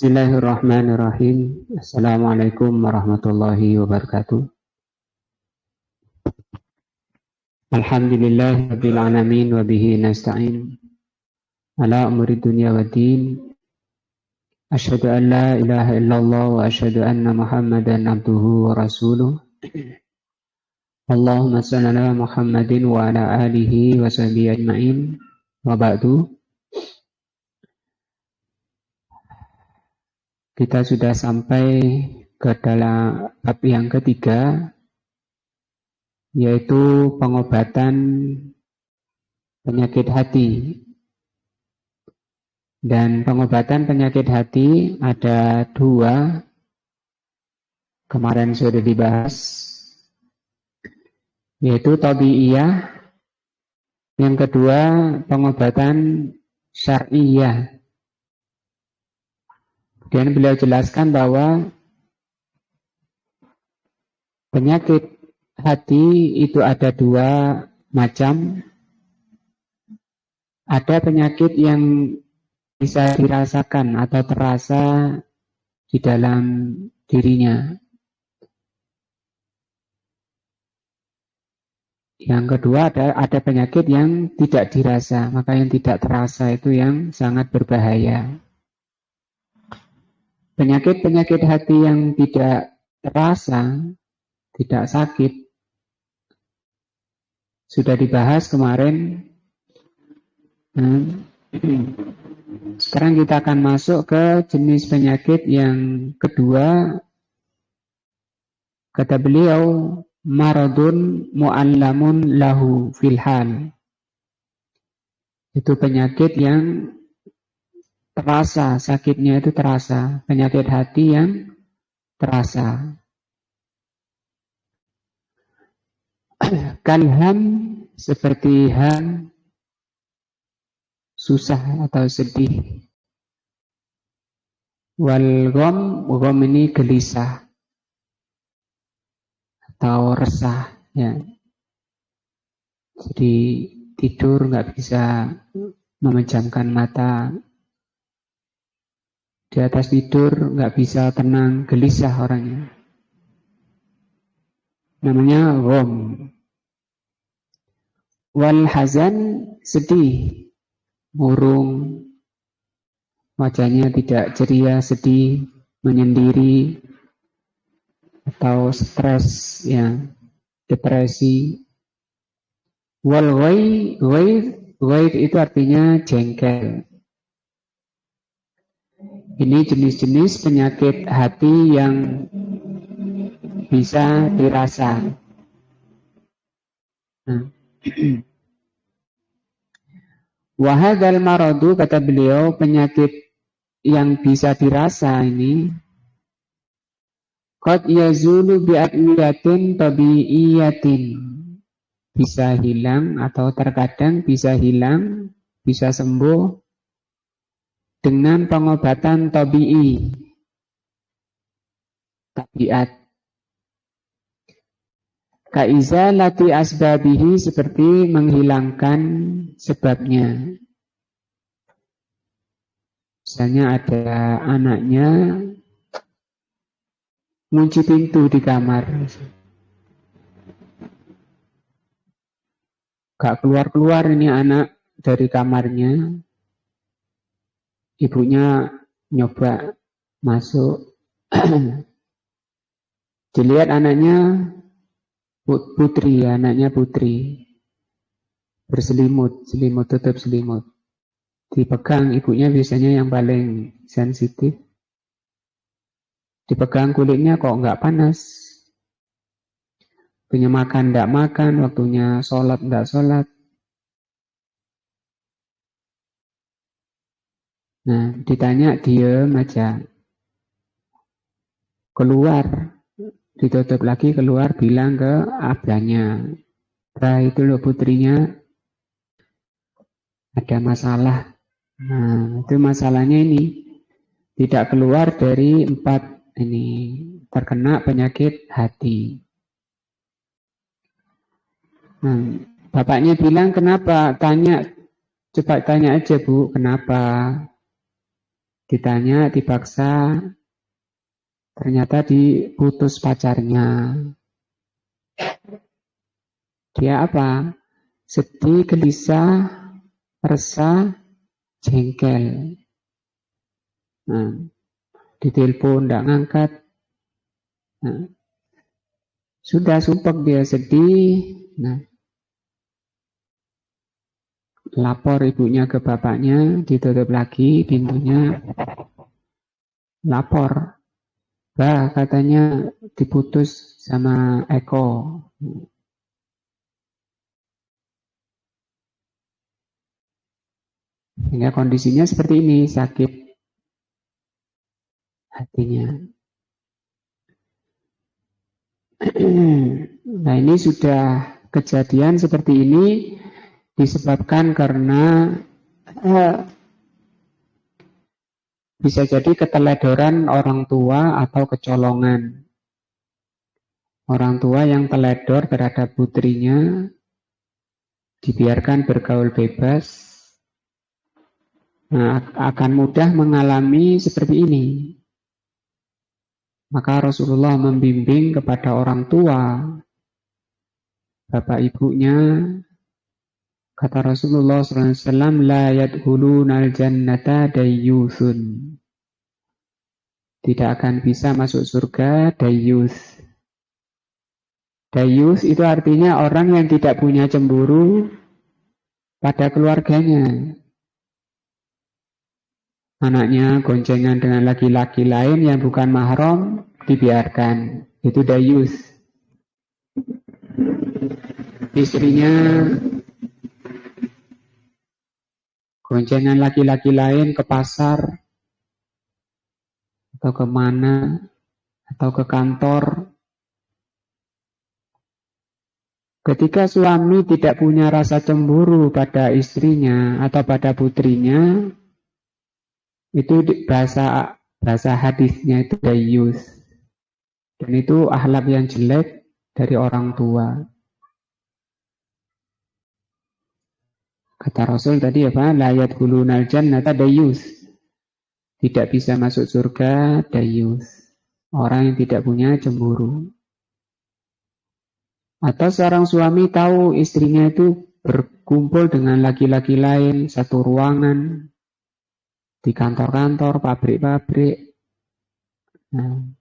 Bismillahirrahmanirrahim. Assalamualaikum warahmatullahi wabarakatuh. Alhamdulillahirabbil alamin wa bihi nasta'in ala umuri dunya waddin. Asyhadu an la ilaha illallah wa asyhadu anna Muhammadan abduhu wa rasuluh. Allahumma shalli ala Muhammadin wa ala alihi wa sahbihi ajma'in. Wa ba'du. Kita sudah sampai ke dalam bab yang ketiga, yaitu pengobatan penyakit hati. Dan pengobatan penyakit hati ada dua, kemarin sudah dibahas, yaitu tabi'iyah, yang kedua pengobatan syar'iyah. Dan beliau jelaskan bahwa penyakit hati itu ada dua macam. Ada penyakit yang bisa dirasakan atau terasa di dalam dirinya. Yang kedua ada penyakit yang tidak dirasa, maka yang tidak terasa itu yang sangat berbahaya. Penyakit-penyakit hati yang tidak terasa, tidak sakit, sudah dibahas kemarin. Sekarang kita akan masuk ke jenis penyakit yang kedua. Kata beliau, maradun mu'allamun lahu fil hal. Itu penyakit yang terasa, sakitnya itu terasa, penyakit hati yang terasa. Kalham, seperti ham, susah atau sedih. Wal gham ini gelisah atau resah, ya. Jadi tidur nggak bisa memejamkan mata. Di atas tidur nggak bisa tenang, gelisah orangnya. Namanya gham. Wal hazan, sedih, murung, wajahnya tidak ceria, sedih, menyendiri, atau stres, ya, depresi. Wal ghaid itu artinya jengkel. Ini jenis-jenis penyakit hati yang bisa dirasa. Wahadal maradu, kata beliau, penyakit yang bisa dirasa ini qad yazulu bi'adwiyatin tabi'iyatin, bisa hilang atau terkadang bisa hilang, bisa sembuh dengan pengobatan tabi'i, tabiat. Kaizalati asbabihi, seperti menghilangkan sebabnya. Misalnya ada anaknya ngunci pintu di kamar, gak keluar-keluar ini anak dari kamarnya. Ibunya nyoba masuk, dilihat anaknya putri, anaknya putri, berselimut, tutup selimut. Dipegang, ibunya biasanya yang paling sensitif. Dipegang kulitnya kok nggak panas. Waktunya makan nggak makan, waktunya sholat nggak sholat. Nah, ditanya diem aja. Keluar, ditutup lagi, keluar, bilang ke abahnya, itu loh putrinya ada masalah. Nah, itu masalahnya ini tidak keluar dari 4 ini, terkena penyakit hati. Nah, bapaknya bilang, kenapa? Coba tanya aja Bu, kenapa? Ditanya, dipaksa, ternyata diputus pacarnya. Dia apa? Sedih, gelisah, resah, jengkel. Nah, ditelepon, tidak ngangkat. Nah, sudah sumpek dia sedih. Nah, lapor ibunya ke bapaknya, ditutup lagi pintunya. Lapor. Bah, katanya diputus sama Eko. Sehingga kondisinya seperti ini, sakit hatinya. Nah, ini sudah kejadian seperti ini disebabkan karena bisa jadi keteledoran orang tua atau kecolongan. Orang tua yang teledor terhadap putrinya, dibiarkan bergaul bebas, nah, akan mudah mengalami seperti ini. Maka Rasulullah membimbing kepada orang tua, bapak ibunya, kata Rasulullah SAW, la yadkhulunal jannata dayyusun. Tidak akan bisa masuk surga dayyus. Dayyus itu artinya orang yang tidak punya cemburu pada keluarganya. Anaknya goncengan dengan laki-laki lain yang bukan mahram, dibiarkan. Itu dayyus. Istrinya goncengan laki-laki lain ke pasar, atau kemana, atau ke kantor. Ketika suami tidak punya rasa cemburu pada istrinya atau pada putrinya, itu bahasa hadisnya itu dayyus. Dan itu akhlak yang jelek dari orang tua. Kata Rasul tadi apa? La yadkhulunal jannata dayyus. Tidak bisa masuk surga dayyus. Orang yang tidak punya cemburu. Atau seorang suami tahu istrinya itu berkumpul dengan laki-laki lain satu ruangan, di kantor-kantor, pabrik-pabrik. Nah,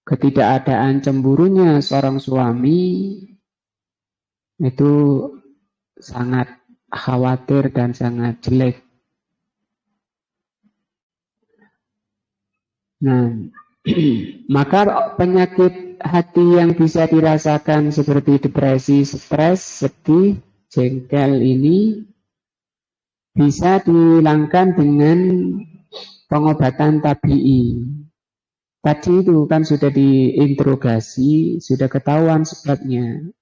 ketidakadaan cemburunya seorang suami itu sangat khawatir dan sangat jelek. Nah, maka penyakit hati yang bisa dirasakan seperti depresi, stres, sedih, jengkel ini bisa dihilangkan dengan pengobatan tabi'i. Tadi itu kan sudah diinterogasi, sudah ketahuan sebabnya.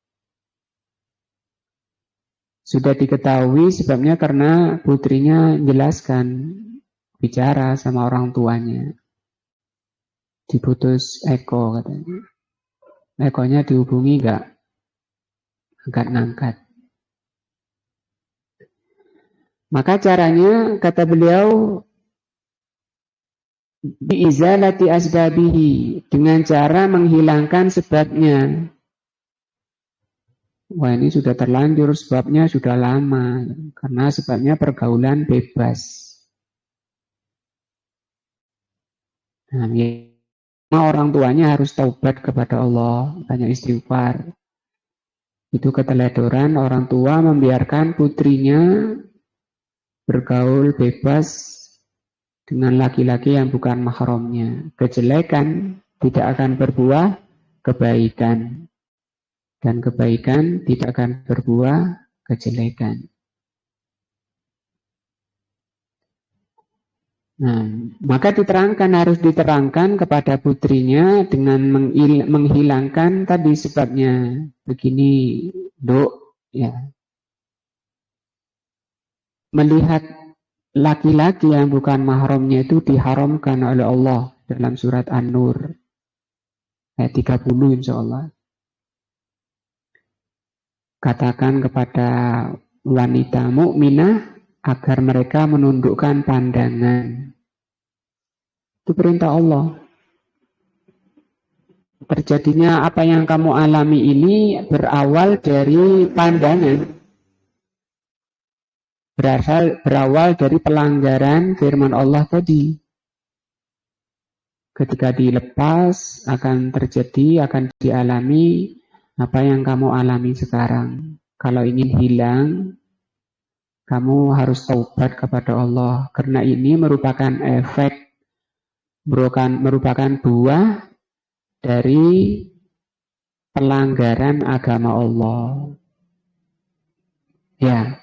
Sudah diketahui sebabnya karena putrinya menjelaskan, bicara sama orang tuanya. Diputus Eko katanya. Ekonya dihubungi enggak ngangkat. Maka caranya, kata beliau, biizalati asbabihi, dengan cara menghilangkan sebabnya. Wah, ini sudah terlanjur, sebabnya sudah lama, karena sebabnya pergaulan bebas. Nah, orang tuanya harus taubat kepada Allah, banyak istighfar. Itu keteledoran orang tua membiarkan putrinya bergaul bebas dengan laki-laki yang bukan mahramnya. Kejelekan tidak akan berbuah kebaikan, dan kebaikan tidak akan berbuah kejelekan. Nah, maka harus diterangkan kepada putrinya dengan menghilangkan tadi sebabnya. Begini, Dok, ya. Melihat laki-laki yang bukan mahramnya itu diharamkan oleh Allah dalam surat An-Nur ayat 30 insya Allah. Katakan kepada wanita mukminah agar mereka menundukkan pandangan. Itu perintah Allah. Terjadinya apa yang kamu alami ini berawal dari pandangan. Berawal dari pelanggaran firman Allah tadi. Ketika dilepas akan terjadi, akan dialami apa yang kamu alami sekarang. Kalau ingin hilang, kamu harus taubat kepada Allah. Karena ini merupakan efek, merupakan buah dari pelanggaran agama Allah. Ya,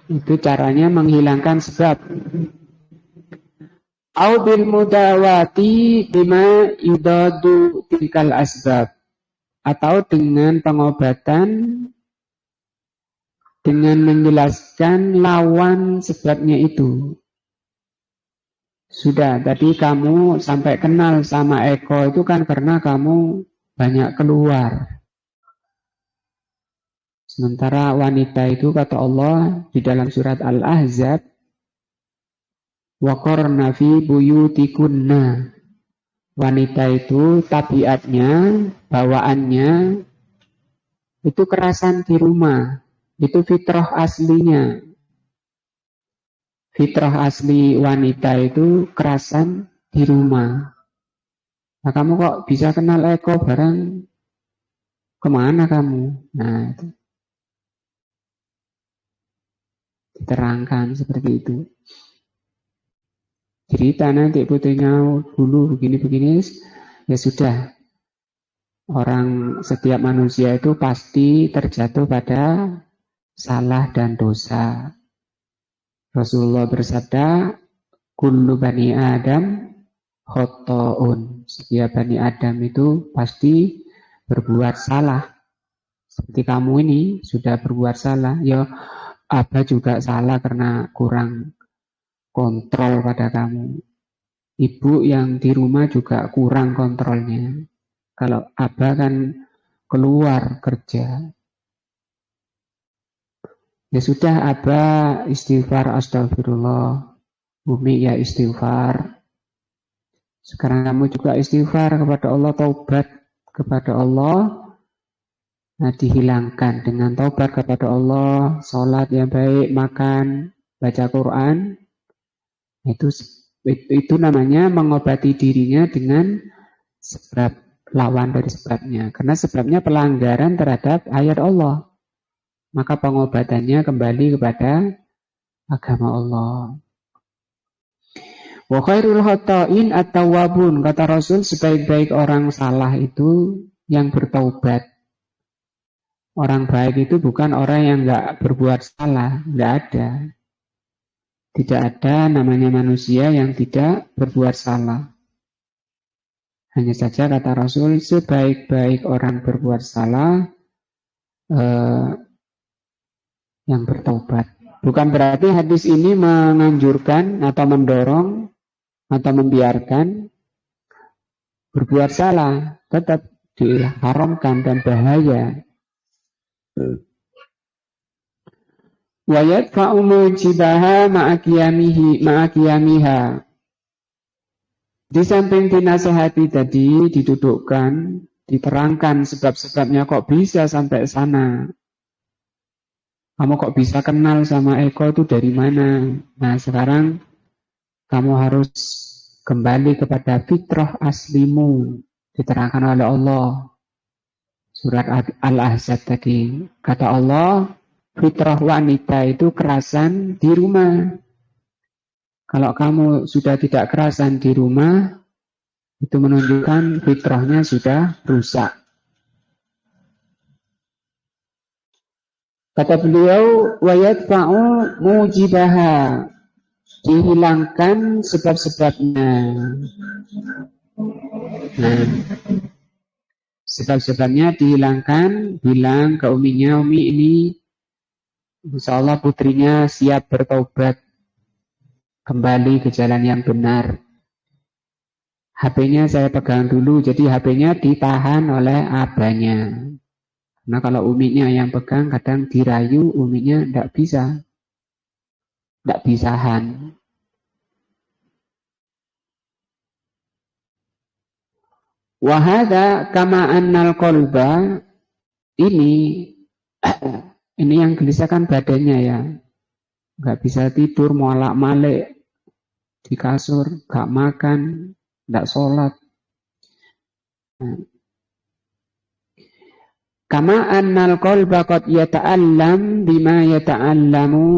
itu caranya menghilangkan sebab. Au bil mudawati bima yudadu tilkal asbab. Atau dengan pengobatan dengan menjelaskan lawan sebabnya itu. Sudah, tadi kamu sampai kenal sama Eko itu kan karena kamu banyak keluar. Sementara wanita itu kata Allah di dalam surat Al-Ahzab, waqarna fi buyutikunna. Wanita itu tabiatnya, bawaannya itu kerasan di rumah. Itu fitrah aslinya. Fitrah asli wanita itu kerasan di rumah. Nah, kamu kok bisa kenal Eko bareng? Kemana kamu? Nah, itu diterangkan seperti itu. Cerita nanti putrinya dulu begini-begini, ya sudah. Orang setiap manusia itu pasti terjatuh pada salah dan dosa. Rasulullah bersabda, kullu bani Adam khotoun. Setiap bani Adam itu pasti berbuat salah. Seperti kamu ini sudah berbuat salah. Ya, Abah juga salah karena kurang kontrol pada kamu. Ibu yang di rumah juga kurang kontrolnya. Kalau Abah kan keluar kerja. Ya sudah, Abah istighfar, astagfirullah. Umi ya istighfar. Sekarang kamu juga istighfar kepada Allah, taubat kepada Allah. Nah, dihilangkan dengan taubat kepada Allah, sholat yang baik, makan, baca Quran. Itu namanya mengobati dirinya dengan sebab, lawan dari sebabnya. Karena sebabnya pelanggaran terhadap ayat Allah. Maka pengobatannya kembali kepada agama Allah. Wa khairul khata'in at-tawwabun. Kata Rasul, sebaik-baik orang salah itu yang bertaubat. Orang baik itu bukan orang yang enggak berbuat salah, enggak ada. Tidak ada namanya manusia yang tidak berbuat salah. Hanya saja kata Rasul, sebaik-baik orang berbuat salah yang bertaubat. Bukan berarti hadis ini menganjurkan atau mendorong atau membiarkan berbuat salah. Tetap diharamkan dan bahaya. Wa yadfa'u mujibaha ma'aqiyamiha. Di samping dinasehati tadi didudukkan, diterangkan sebab-sebabnya kok bisa sampai sana. Kamu kok bisa kenal sama Eko itu dari mana? Nah, sekarang kamu harus kembali kepada fitrah aslimu. Diterangkan oleh Allah. Surat Al-Ahzab tadi. Kata Allah, fitrah wanita itu kerasan di rumah. Kalau kamu sudah tidak kerasan di rumah, itu menunjukkan fitrahnya sudah rusak. Kata beliau, wa yadfa'u mujibaha. Dihilangkan sebab-sebabnya. Nah, sebab-sebabnya dihilangkan, bilang ke uminya, Umi ini insya Allah putrinya siap bertaubat kembali ke jalan yang benar. HP-nya saya pegang dulu, jadi HP-nya ditahan oleh abahnya. Nah, kalau uminya yang pegang kadang dirayu, uminya tidak bisa. tidak bisahan. Wahada kama annal qalba, ini yang gelisahkan badannya ya, nggak bisa tidur, molak-malik di kasur, nggak makan, nggak sholat. Kama annal qalba qad yata'allam bima yata'allamu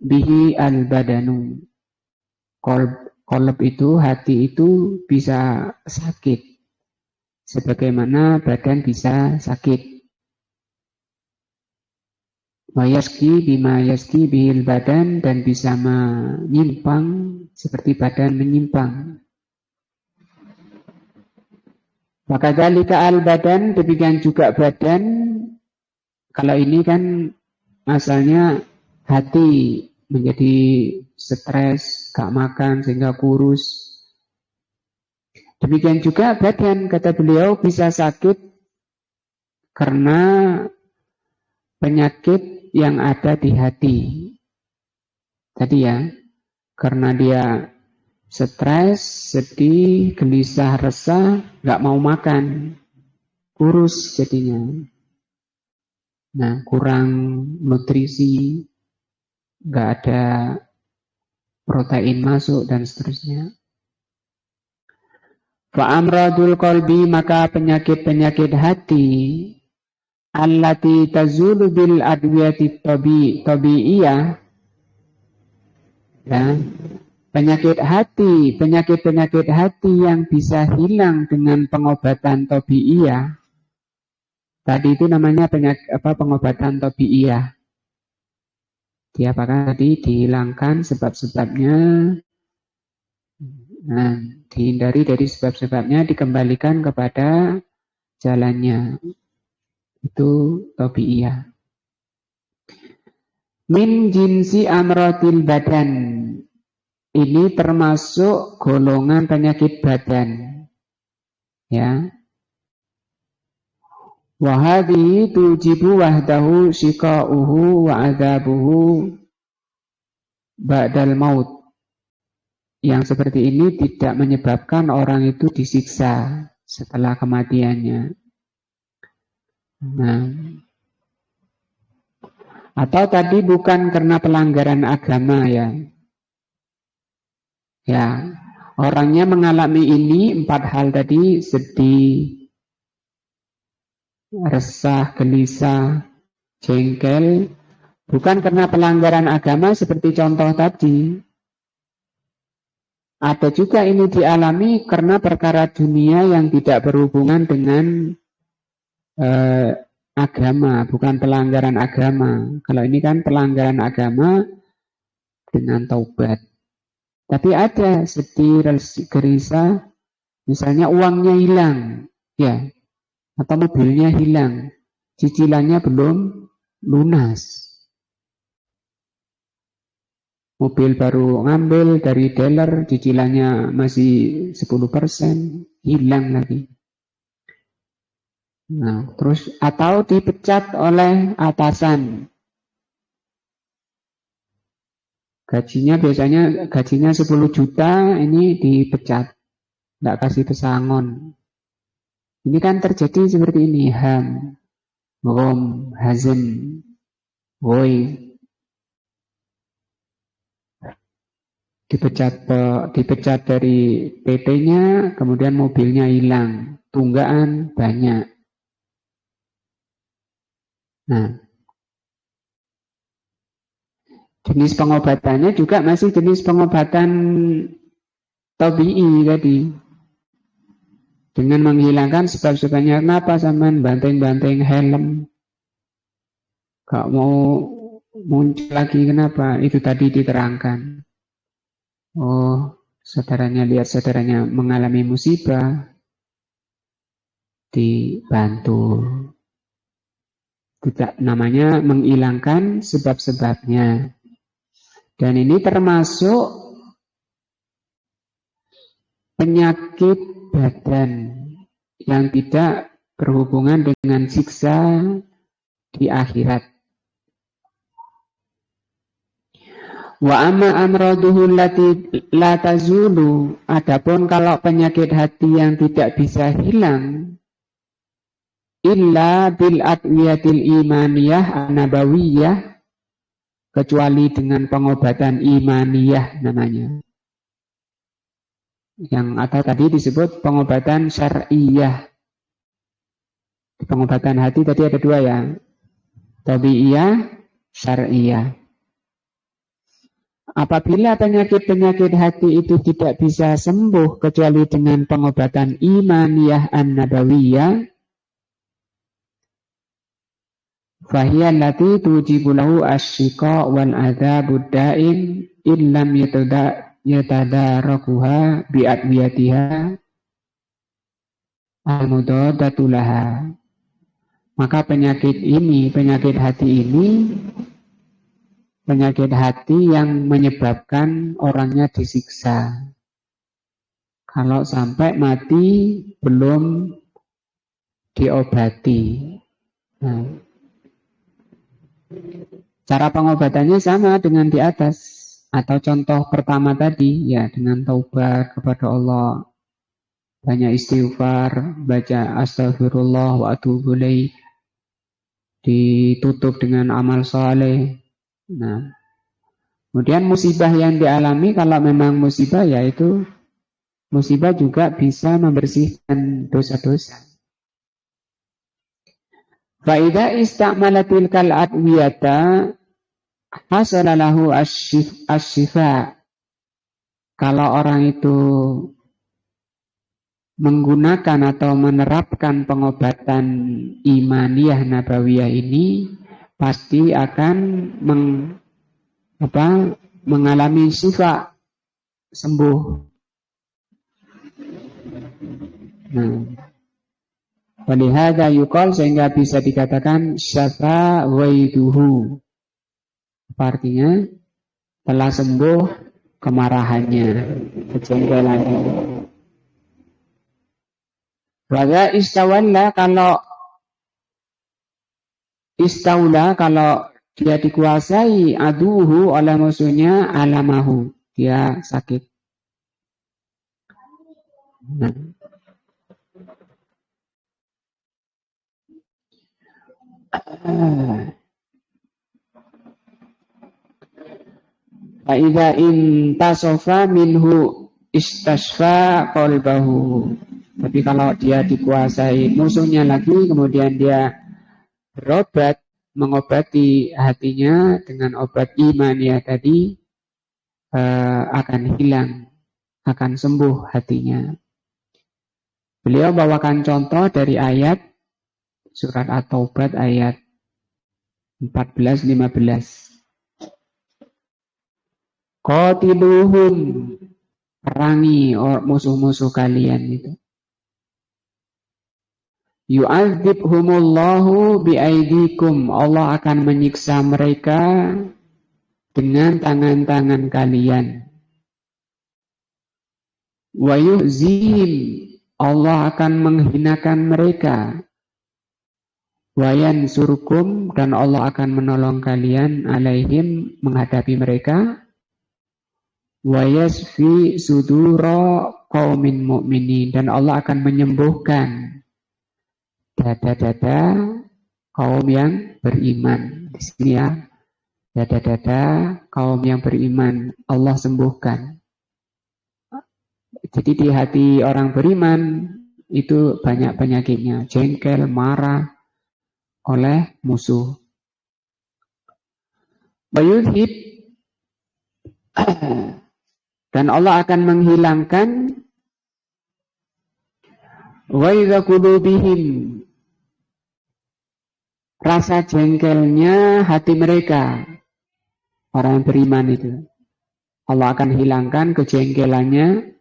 bihi al-badanu. Qalb itu, hati itu bisa sakit sebagaimana badan bisa sakit. Wa yaski bima yaski bihil badan, dan bisa menyimpang seperti badan menyimpang. Maka dalika al badan, demikian juga badan. Kalau ini kan asalnya hati menjadi stres, gak makan sehingga kurus. Demikian juga badan, kata beliau, bisa sakit karena penyakit yang ada di hati. Tadi ya, karena dia stres, sedih, gelisah, resah, gak mau makan, kurus jadinya. Nah, kurang nutrisi, gak ada protein masuk, dan seterusnya. Fa'amradul qalbi, maka penyakit-penyakit hati, allati tazulu bil adwiyati tabi'iyah, ya, penyakit-penyakit hati yang bisa hilang dengan pengobatan tabi'iyah. Tadi itu namanya pengobatan tabi'iyah. Dia apakah tadi dihilangkan sebab-sebabnya, nah, dihindari dari sebab-sebabnya, dikembalikan kepada jalannya. Itu tabi'iyah. Min jinsi amradil badan, ini termasuk golongan penyakit badan. Ya. Wa hadhihi tujibu wahdahu shiqa'uhu wa adzabuhu ba'dal maut. Yang seperti ini tidak menyebabkan orang itu disiksa setelah kematiannya. Nah, atau tadi bukan karena pelanggaran agama ya. Ya, orangnya mengalami ini 4 hal tadi, sedih, resah, gelisah, jengkel, bukan karena pelanggaran agama seperti contoh tadi. Ada juga ini dialami karena perkara dunia yang tidak berhubungan dengan agama, bukan pelanggaran agama. Kalau ini kan pelanggaran agama dengan taubat. Tapi ada sedih, gelisah, misalnya uangnya hilang, ya, atau mobilnya hilang, cicilannya belum lunas. Mobil baru ngambil dari dealer, cicilannya masih 10%, hilang lagi. Nah, terus atau dipecat oleh atasan. Gajinya 10 juta, ini dipecat. Nggak kasih pesangon. Ini kan terjadi seperti ini. Ham, rom, hazem, woi. Dipecat dari PT-nya, kemudian mobilnya hilang, tunggaan banyak. Nah, jenis pengobatannya juga masih jenis pengobatan tabi'i tadi, dengan menghilangkan sebab-sebabnya. Kenapa sampean banteng-banteng helm, gak mau muncul lagi, kenapa? Itu tadi diterangkan. Oh, saudaranya lihat saudaranya mengalami musibah, dibantu. Tidak, namanya menghilangkan sebab-sebabnya. Dan ini termasuk penyakit badan yang tidak berhubungan dengan siksa di akhirat. Wa amma amraduhu allati la tazulu, adapun kalau penyakit hati yang tidak bisa hilang illa bil adwiyatil imaniyah an-nabawiyah, kecuali dengan pengobatan imaniyah namanya. Yang atau tadi disebut pengobatan syar'iyah. Pengobatan hati tadi ada dua ya. Tabi'iyah, syar'iyah. Apabila penyakit-penyakit hati itu tidak bisa sembuh kecuali dengan pengobatan imaniyah an-nabawiyah, fahiyya allati tujibu lahu asy-syiqa wal adzabud da'im illam yatadarakuha bi'adwiyatiha al-mudadatu laha. Maka penyakit ini, penyakit hati ini, penyakit hati yang menyebabkan orangnya disiksa. Kalau sampai mati belum diobati. Nah, cara pengobatannya sama dengan di atas. Atau contoh pertama tadi, ya dengan taubat kepada Allah. Banyak istighfar, baca astagfirullah wa atubu ilaih, ditutup dengan amal saleh. Nah, kemudian musibah yang dialami, kalau memang musibah, yaitu musibah juga bisa membersihkan dosa-dosa. Fa'idha istamalatil kal adwiyata hasalalahu asyifa. Kalau orang itu menggunakan atau menerapkan pengobatan imaniyah nabawiyah ini, pasti akan mengalami syifa, sembuh. Nah, walihada yuqal, sehingga bisa dikatakan syafa waiduhu. Artinya telah sembuh kemarahannya, kejengkelannya. Wala istawalla, kalau istaula, kalau dia dikuasai aduhu oleh musuhnya, alamahu, dia sakit. Nah. Fa'idha intasofa minhu istasfa qalbahu. Tapi kalau dia dikuasai musuhnya lagi, kemudian dia berobat, mengobati hatinya dengan obat iman ya tadi, akan hilang, akan sembuh hatinya. Beliau bawakan contoh dari ayat surat At-Taubah ayat 14-15. Qatiluhum, perangi musuh-musuh kalian itu. Yu'adzibhumullahu biaidikum, Allah akan menyiksa mereka dengan tangan-tangan kalian. Wa yu'zihim, Allah akan menghinakan mereka. Wa yansurkum, dan Allah akan menolong kalian alaihim, menghadapi mereka. Wa yasfi sudura qaumin mu'minin, dan Allah akan menyembuhkan dada-dada kaum yang beriman. Di sini ya, dada-dada kaum yang beriman Allah sembuhkan. Jadi di hati orang beriman itu banyak penyakitnya, jengkel, marah oleh musuh. Bayudhib, dan Allah akan menghilangkan waidha qulubihim, rasa jengkelnya hati mereka, orang beriman itu. Allah akan hilangkan kejengkelannya,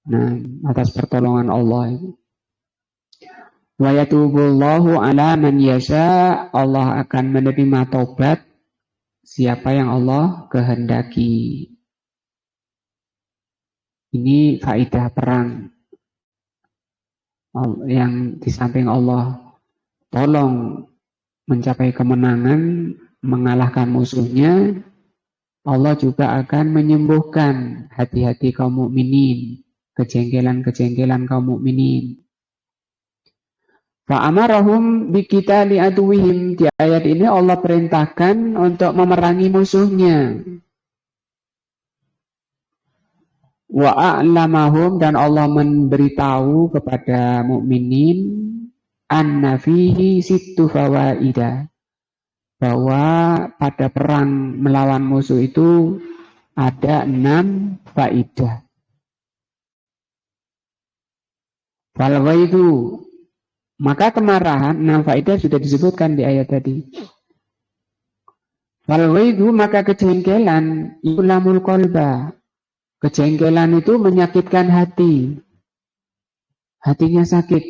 nah, atas pertolongan Allah itu. Wa yatubullahu ala man yasha, Allah akan menerima taubat siapa yang Allah kehendaki. Ini faedah perang yang di samping Allah tolong mencapai kemenangan, mengalahkan musuhnya, Allah juga akan menyembuhkan hati-hati kaum mukminin, kejengkelan-kejengkelan kaum mukminin. Fa'amarahum biqitali aduwihim. Di ayat ini Allah perintahkan untuk memerangi musuhnya. Wa a'lamahum, dan Allah memberitahu kepada mukminin anna fihi sittu fawaida, bahwa pada perang melawan musuh itu ada 6 faidah. Falwaidu, maka kemarahan, 6 faidah sudah disebutkan di ayat tadi. Falwaidu, maka kejengkelan, yulamul qalba. Kejengkelan itu menyakitkan hati. Hatinya sakit.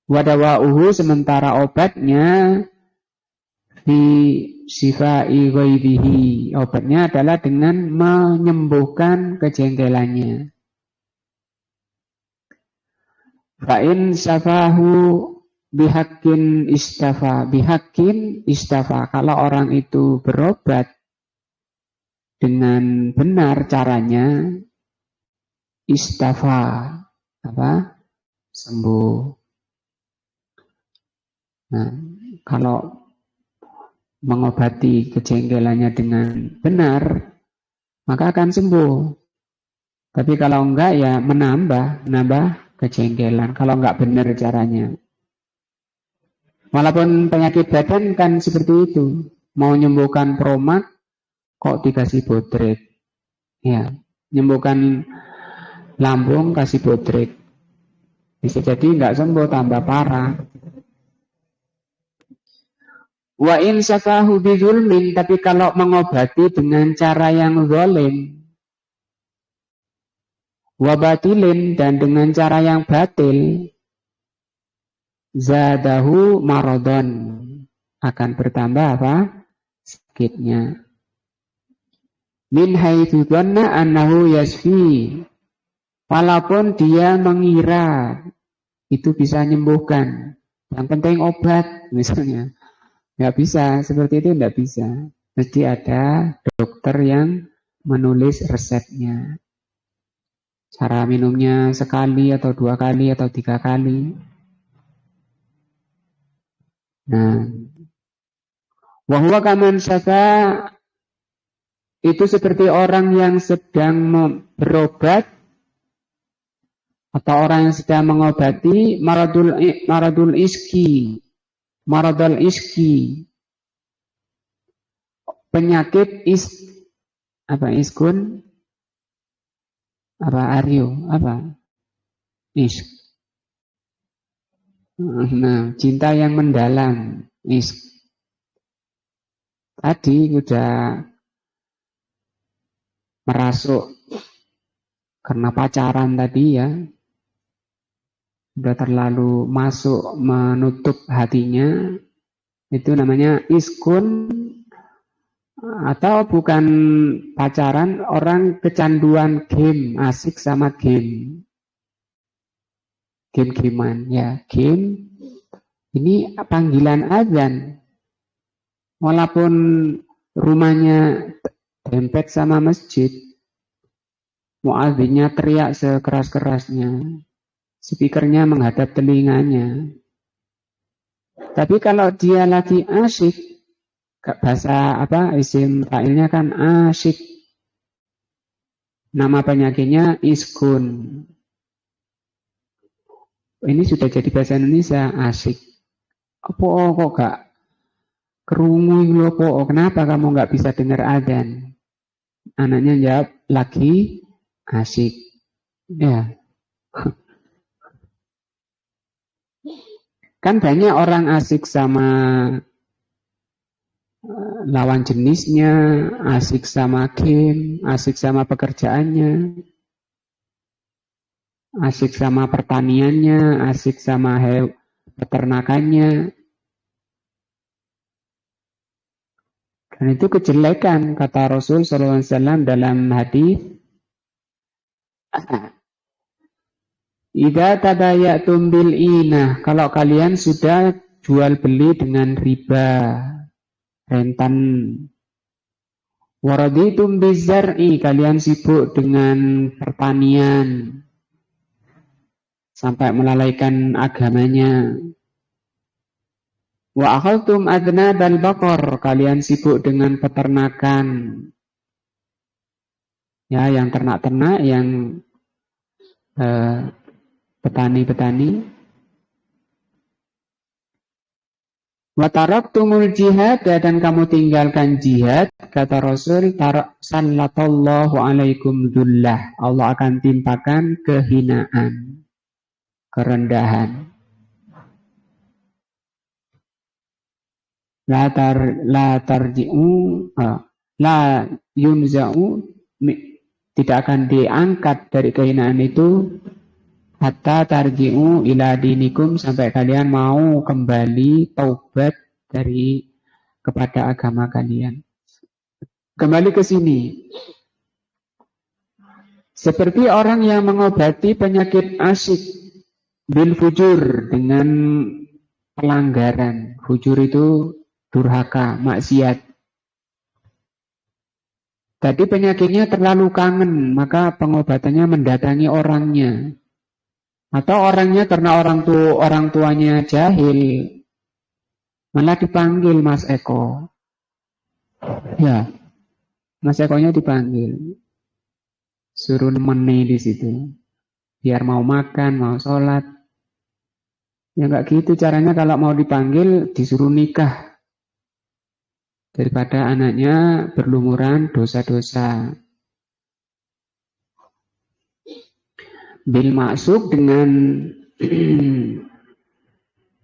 Wadawa'uhu, sementara obatnya fi sifai ghaibihi. Obatnya adalah dengan menyembuhkan kejengkelannya. Fa'in safahu bihakin istafa. Bihakin istafa. Kalau orang itu berobat dengan benar caranya, istafa, apa? Sembuh. Nah, kalau mengobati kejengkelannya dengan benar, maka akan sembuh. Tapi kalau enggak, ya menambah kejengkelan. Kalau enggak benar caranya. Walaupun penyakit badan kan seperti itu. Mau menyembuhkan promak, kok dikasih bodrek. Ya, menyembuhkan lambung kasih bodrek. Bisa jadi enggak sembuh, tambah parah. Wa in safahu bizulmin, tapi kalau mengobati dengan cara yang zalim, wa batilin, dan dengan cara yang batil, zadahu maradon, akan bertambah apa? Sakitnya. Min haitsu dhanna annahu yasfi, walaupun dia mengira itu bisa menyembuhkan, yang penting obat misalnya. Nggak bisa, seperti itu nggak bisa. Mesti ada dokter yang menulis resepnya. Cara minumnya sekali atau 2 kali atau 3 kali. Nah, wahwa kaman syafa, itu seperti orang yang sedang berobat atau orang yang sedang mengobati maradul iski. Maradul iski, penyakit iskun, aryo, isk. Nah, cinta yang mendalam, isk. Tadi udah merasuk karena pacaran tadi ya. Sudah terlalu masuk menutup hatinya, itu namanya iskun. Atau bukan pacaran, orang kecanduan game, asik sama game, game-gamean ya, game. Ini panggilan azan, walaupun rumahnya dempet sama masjid, muadzinnya teriak sekeras-kerasnya, speakernya menghadap telinganya. Tapi kalau dia lagi asyik, bahasa isim fa'ilnya kan asyik. Nama penyakitnya iskun. Ini sudah jadi bahasa Indonesia, asyik. Apa kok gak kerungu lho kok? Kenapa kamu gak bisa dengar adzan? Anaknya jawab, lagi asyik. Ya. Kan banyak orang asik sama lawan jenisnya, asik sama game, asik sama pekerjaannya, asik sama pertaniannya, asik sama peternakannya. Dan itu kejelekan, kata Rasul SAW dalam hadis, idza tabayatum bil inah, kalau kalian sudah jual beli dengan riba, rentan, Waraditum bizar'i, kalian sibuk dengan pertanian sampai melalaikan agamanya. Wa akhaltum adnabal baqar, kalian sibuk dengan peternakan. Ya, yang ternak-ternak, yang petani-petani. Wa taraktumul jihad, dan kamu tinggalkan jihad, kata Rasul, sallallahu alaikum dzullah, Allah akan timpakan kehinaan, kerendahan. La tarji'u, la yunza'u, tidak akan diangkat dari kehinaan itu, hatta tarji'u ila dinikum, sampai kalian mau kembali taubat kepada agama kalian. Kembali ke sini. Seperti orang yang mengobati penyakit asyik bil fujur, dengan pelanggaran. Fujur itu durhaka, maksiat. Tadi penyakitnya terlalu kangen, maka pengobatannya mendatangi orangnya. Atau orangnya karena orang tuanya jahil, malah dipanggil Mas Eko. Ya, Mas Ekonya dipanggil. Suruh nemeni di situ. Biar mau makan, mau sholat. Ya enggak gitu caranya kalau mau dipanggil, disuruh nikah. Daripada anaknya berlumuran dosa-dosa. Bil maksud, dengan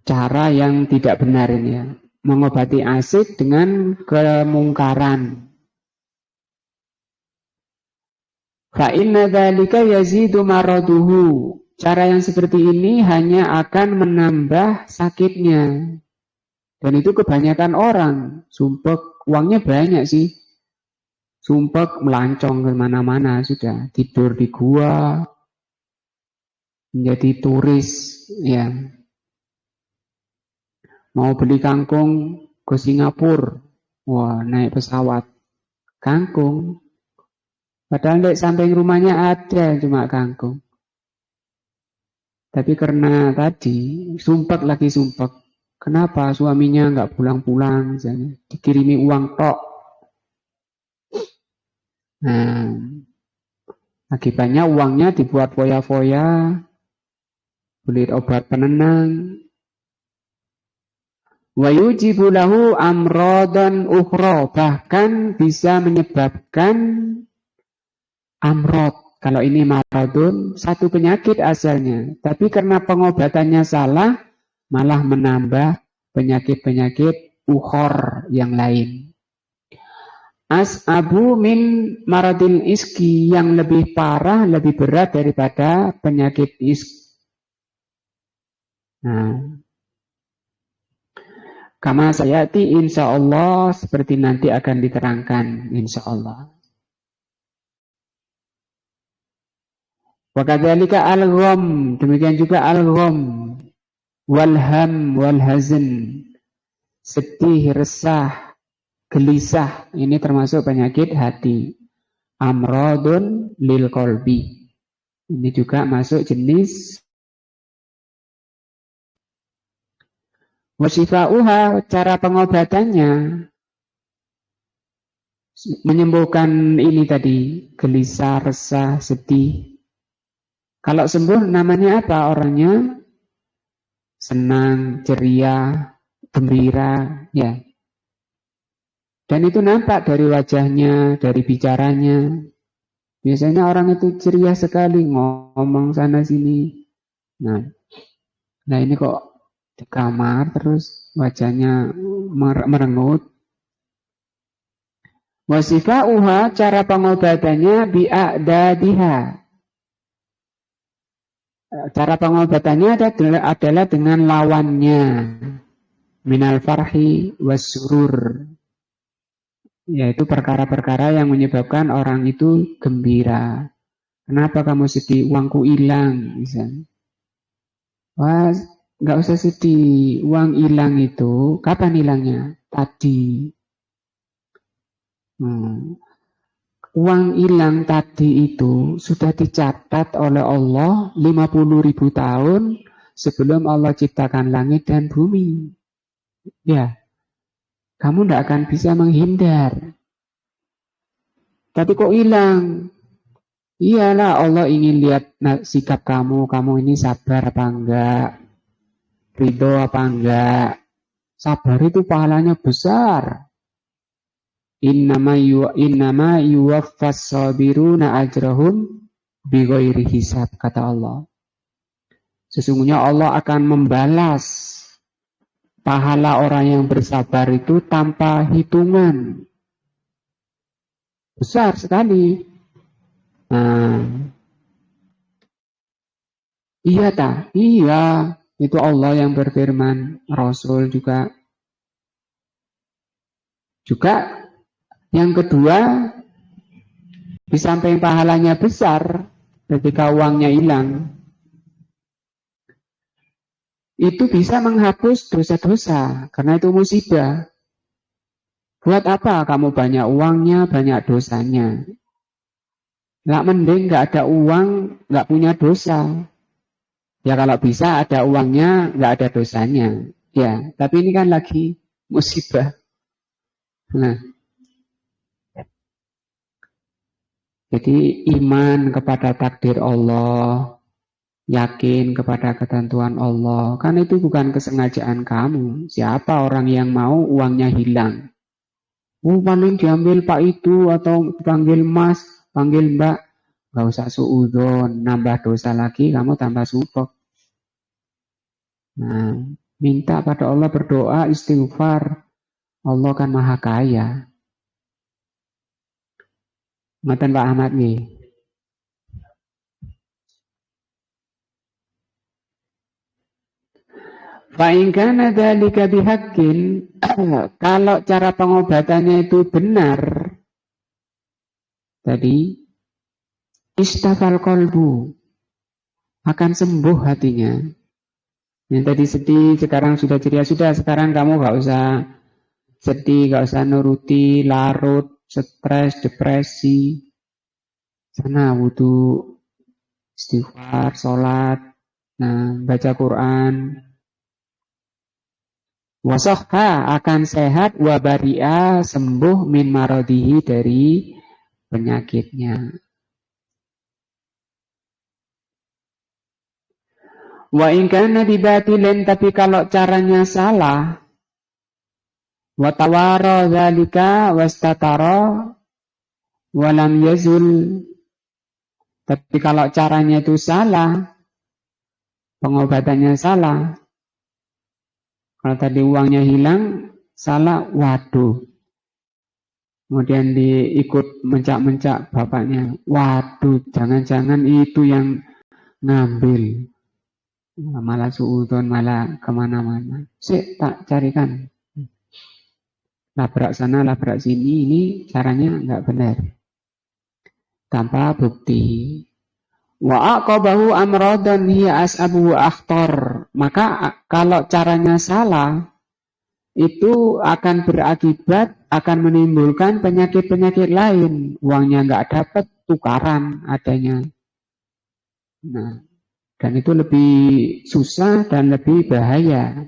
cara yang tidak benar ini ya. Mengobati asik dengan kemungkaran. Fa inna dzalika yazidu maraduhu. Cara yang seperti ini hanya akan menambah sakitnya. Dan itu kebanyakan orang. Sumpek, uangnya banyak sih. Sumpek melancong kemana-mana sudah. Tidur di gua. Menjadi turis. Ya. Mau beli kangkung ke Singapura. Wah, naik pesawat. Kangkung. Padahal di samping rumahnya ada cuma kangkung. Tapi karena tadi, sumpek lagi sumpek. Kenapa suaminya nggak pulang-pulang misalnya, dikirimi uang tok. Nah, akibatnya uangnya dibuat foya-foya, beli obat penenang. Wa yujibu lahu amradan ukhra, bahkan bisa menyebabkan amrod. Kalau ini maradun, satu penyakit asalnya, tapi karena pengobatannya salah, malah menambah penyakit-penyakit ukhor yang lain. As'abu min maradil iski, yang lebih parah, lebih berat daripada penyakit isk. Nah, kama sayati insya Allah, seperti nanti akan diterangkan insya Allah. Wa kadzalika al-gham, demikian juga al-gham. Walham walhazn, sedih, resah, gelisah, ini termasuk penyakit hati. Amradun lil qalbi, ini juga masuk jenis. Wasifa'uha, cara pengobatannya menyembuhkan ini tadi, gelisah, resah, sedih. Kalau sembuh namanya apa orangnya? Senang, ceria, gembira, ya. Dan itu nampak dari wajahnya, dari bicaranya. Biasanya orang itu ceria sekali, ngomong sana sini. Nah ini kok di kamar terus wajahnya merengut. Wasifa'uha, cara pengobatannya bi'a'dadiha. Cara pengobatannya adalah dengan lawannya. Minal farhi wassurur. Yaitu perkara-perkara yang menyebabkan orang itu gembira. Kenapa kamu sedih? Uangku hilang, misalnya. Wah, nggak usah sedih. Uang hilang itu, kapan hilangnya? Tadi. uang hilang tadi itu sudah dicatat oleh Allah 50.000 tahun sebelum Allah ciptakan langit dan bumi. Ya, kamu tidak akan bisa menghindar. Tapi kok hilang? Iyalah, Allah ingin lihat sikap kamu ini sabar apa enggak, ridho apa enggak. Sabar itu pahalanya besar. Innama yuwaffas sabiruna ajrahum bighairi hisab, kata Allah. Sesungguhnya Allah akan membalas pahala orang yang bersabar itu tanpa hitungan. Besar sekali. Nah, iya tak? Iya, itu Allah yang berfirman, Rasul juga. Juga yang kedua, di samping pahalanya besar ketika uangnya hilang, itu bisa menghapus dosa-dosa, karena itu musibah. Buat apa kamu banyak uangnya, banyak dosanya? Nggak mending nggak ada uang, nggak punya dosa. Ya kalau bisa ada uangnya, nggak ada dosanya. Ya, tapi ini kan lagi musibah. Nah, jadi iman kepada takdir Allah, yakin kepada ketentuan Allah, kan itu bukan kesengajaan kamu. Siapa orang yang mau uangnya hilang? Paling diambil Pak itu atau panggil Mas, panggil Mbak, nggak usah suudzon, nambah dosa lagi, kamu tambah supek. Nah, minta pada Allah, berdoa, istighfar, Allah kan maha kaya. Ngoten Pak Ahmad nih. Fa'in kana dzalika bihaqqin, kalau cara pengobatannya itu benar, tadi istafal qalbu, akan sembuh hatinya. Yang tadi sedih, sekarang sudah ceria, sudah sekarang kamu gak usah sedih, gak usah nuruti, larut, stres, depresi. Sana wudhu, istighfar, sholat, nah, baca Quran. Wasohha, akan sehat, wabaria, sembuh min marodihi, dari penyakitnya. Wa in kana bibatilin, tapi kalau caranya salah, wa tawara dzalika wastatara walam yazul, tapi kalau caranya itu salah, pengobatannya salah, kalau tadi uangnya hilang, salah, waduh. Kemudian diikut mencak-mencak bapaknya, waduh, jangan-jangan itu yang ngambil. Malah suudon, malah kemana-mana. Tak carikan. Labrak sana, labrak sini, ini caranya nggak benar. Tanpa bukti. Wa aqabahu amradan hiya as'abu akhtar. Maka kalau caranya salah, itu akan berakibat, akan menimbulkan penyakit-penyakit lain. Uangnya nggak dapat, tukaran adanya. Nah, dan itu lebih susah dan lebih bahaya.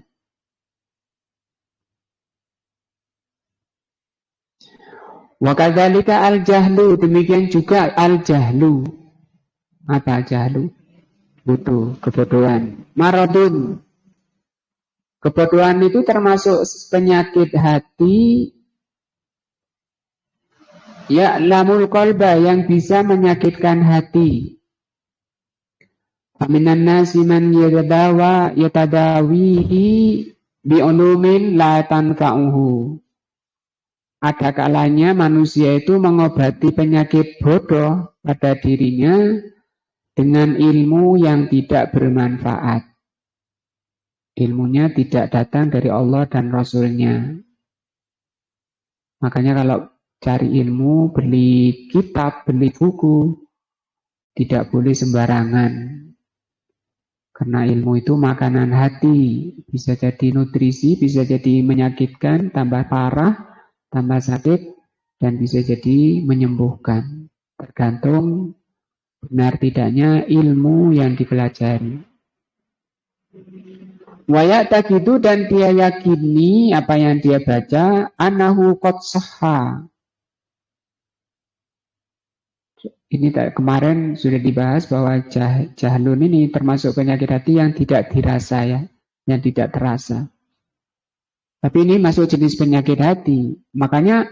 Wa kadzalika al-jahlu, demikian juga al-jahlu. Apa jahlu? Kebodohan. Maradun. Kebodohan itu termasuk penyakit hati, ya, lamul qalba, yang bisa menyakitkan hati. Aminan nasi man yatadawihi bi'ulumin la tanfa'uhu. Ada kalanya manusia itu mengobati penyakit bodoh pada dirinya dengan ilmu yang tidak bermanfaat. Ilmunya tidak datang dari Allah dan Rasulnya. Makanya kalau cari ilmu, beli kitab, beli buku, tidak boleh sembarangan. Karena ilmu itu makanan hati, bisa jadi nutrisi, bisa jadi menyakitkan, tambah parah, tambah sakit, dan bisa jadi menyembuhkan. Tergantung benar tidaknya ilmu yang dipelajari. Wayak takidu dan dia yakini apa yang dia baca anahu qad sahha. Ini kemarin sudah dibahas bahwa jahlun ini termasuk penyakit hati yang tidak dirasa ya, yang tidak terasa. Tapi ini masuk jenis penyakit hati. Makanya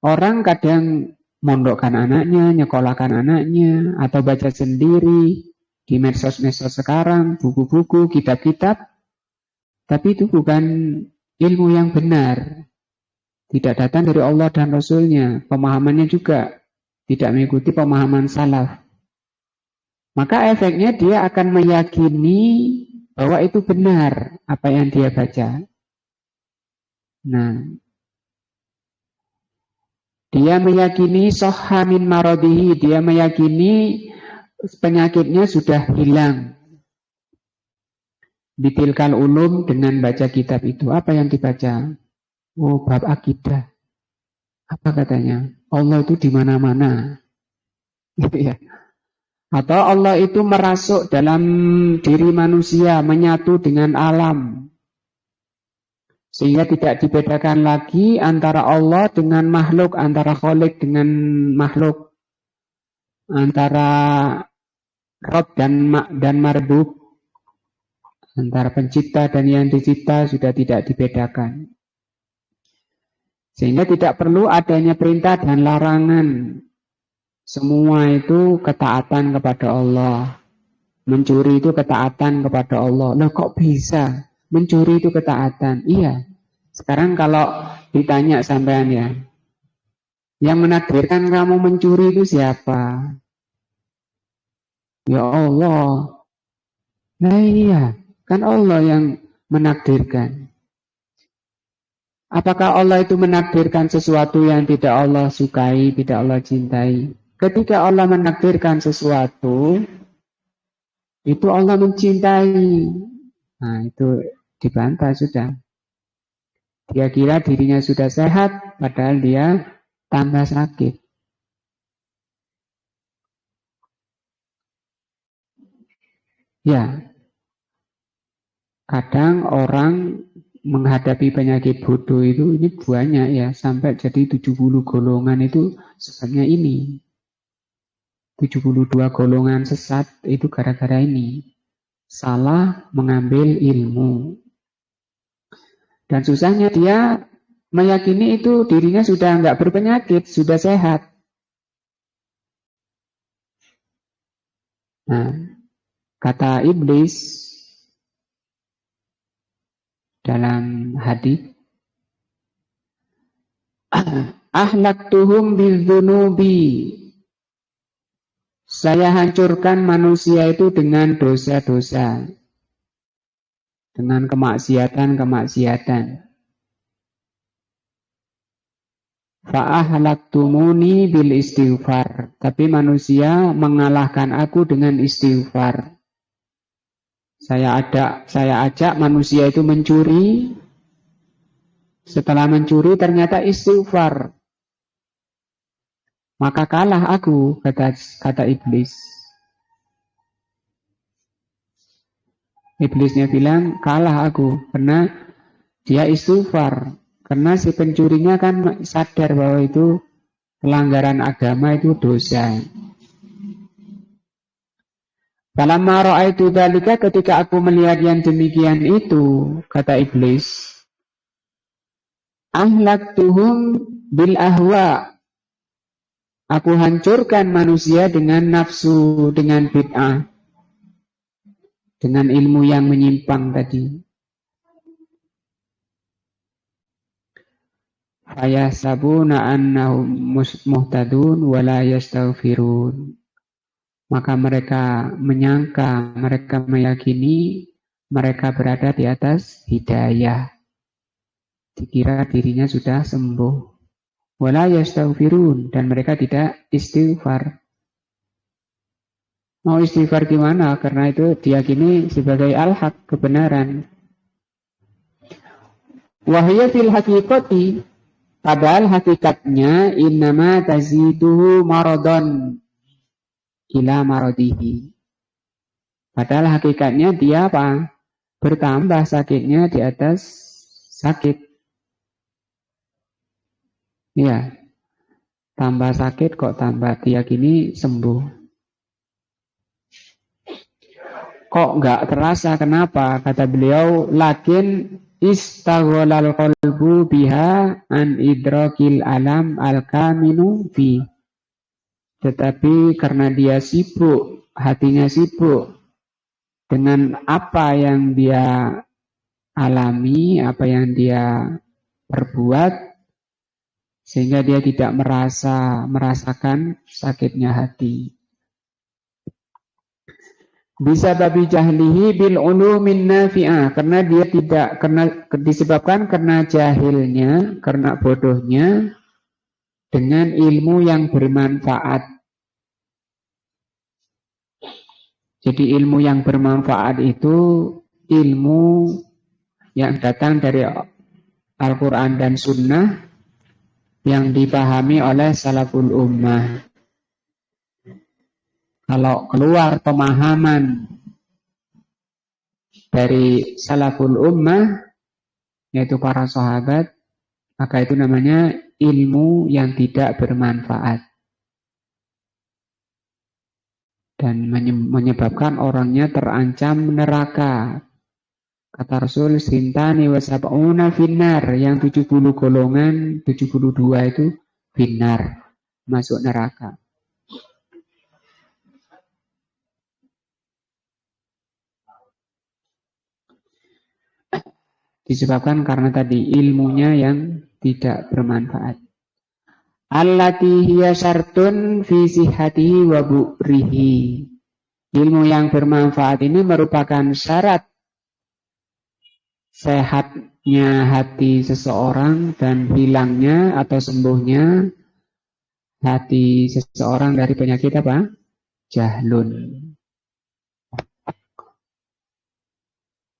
orang kadang mondokkan anaknya, nyekolahkan anaknya, atau baca sendiri di medsos-medsos sekarang, buku-buku, kitab-kitab. Tapi itu bukan ilmu yang benar. Tidak datang dari Allah dan Rasulnya. Pemahamannya juga tidak mengikuti pemahaman salaf. Maka efeknya dia akan meyakini bahwa itu benar apa yang dia baca. Nah, dia meyakini sahha min maradihi, dia meyakini penyakitnya sudah hilang. Bitilkal ulum dengan baca kitab itu. Apa yang dibaca? Oh, bab akidah. Apa katanya? Allah itu di mana-mana. Gitu ya. Atau Allah itu merasuk dalam diri manusia, menyatu dengan alam. Sehingga tidak dibedakan lagi antara Allah dengan makhluk, antara Khalik dengan makhluk, antara Rabb dan Marbub, antara pencipta dan yang dicipta sudah tidak dibedakan. Sehingga tidak perlu adanya perintah dan larangan. Semua itu ketaatan kepada Allah. Mencuri itu ketaatan kepada Allah. Loh kok bisa? Mencuri itu ketaatan. Iya. Sekarang kalau ditanya sampean ya, yang menakdirkan kamu mencuri itu siapa? Ya Allah. Nah iya, kan Allah yang menakdirkan. Apakah Allah itu menakdirkan sesuatu yang tidak Allah sukai, tidak Allah cintai? Ketika Allah menakdirkan sesuatu, itu Allah mencintai. Nah, itu dibantah sudah. Dia kira dirinya sudah sehat, padahal dia tambah sakit. Ya, kadang orang menghadapi penyakit bodoh itu ini banyak ya, sampai jadi 70 golongan itu sebabnya ini. 72 golongan sesat itu gara-gara ini. Salah mengambil ilmu. Dan susahnya dia meyakini itu dirinya sudah enggak berpenyakit, sudah sehat. Nah, kata iblis dalam hadis, ahlaktuhum bizunubi, saya hancurkan manusia itu dengan dosa-dosa, dengan kemaksiatan-kemaksiatan. Fa'ahlaktumuni bil istighfar, tapi manusia mengalahkan aku dengan istighfar. Saya ajak manusia itu mencuri. Setelah mencuri ternyata istighfar. Maka kalah aku, kata iblis. Iblisnya bilang kalah aku karena dia istighfar. Karena si pencurinya kan sadar bahwa itu pelanggaran agama, itu dosa. Falamma ra'aitu dzalika, ketika aku melihat yang demikian itu, kata iblis, ahlaktuhum bil ahwa, aku hancurkan manusia dengan nafsu, dengan bid'ah, dengan ilmu yang menyimpang tadi. Fayasabuna annahum muhtadun wa la yastaghfirun. Maka mereka menyangka, mereka meyakini mereka berada di atas hidayah. Dikira dirinya sudah sembuh. Wala yastaghfirun, dan mereka tidak istighfar. Mau istighfar gimana? Karena itu diyakini sebagai al-haq, kebenaran. Wahya fil haqiqati, Padahal hakikatnya innama taziduhu maradon ila maradihi. Padahal hakikatnya dia apa? Bertambah sakitnya di atas sakit. Ya, tambah sakit kok tambah diyakini sembuh. Kok nggak terasa? Kenapa? Kata beliau, lakin istagholal qalbu biha an idrakil alam al-kaminu fi. Tetapi karena dia sibuk, hatinya sibuk dengan apa yang dia alami, apa yang dia perbuat, sehingga dia tidak merasakan sakitnya hati. Bisa babi jahlihi bil ulumin nafi'ah, karena dia tidak, disebabkan karena jahilnya, karena bodohnya dengan ilmu yang bermanfaat. Jadi ilmu yang bermanfaat itu ilmu yang datang dari Al-Quran dan Sunnah yang dipahami oleh salaful ummah. Kalau keluar pemahaman dari salaful ummah, yaitu para sahabat, maka itu namanya ilmu yang tidak bermanfaat. Dan menyebabkan orangnya terancam neraka. Kata Rasul, sintani wa sab'una finnar, yang 70 golongan, 72 itu finnar, masuk neraka. Disebabkan karena tadi ilmunya yang tidak bermanfaat. Allati hiya syartun fi sihhatihi wa bu'rihi. Ilmu yang bermanfaat ini merupakan syarat sehatnya hati seseorang dan hilangnya atau sembuhnya hati seseorang dari penyakit apa? Jahlun.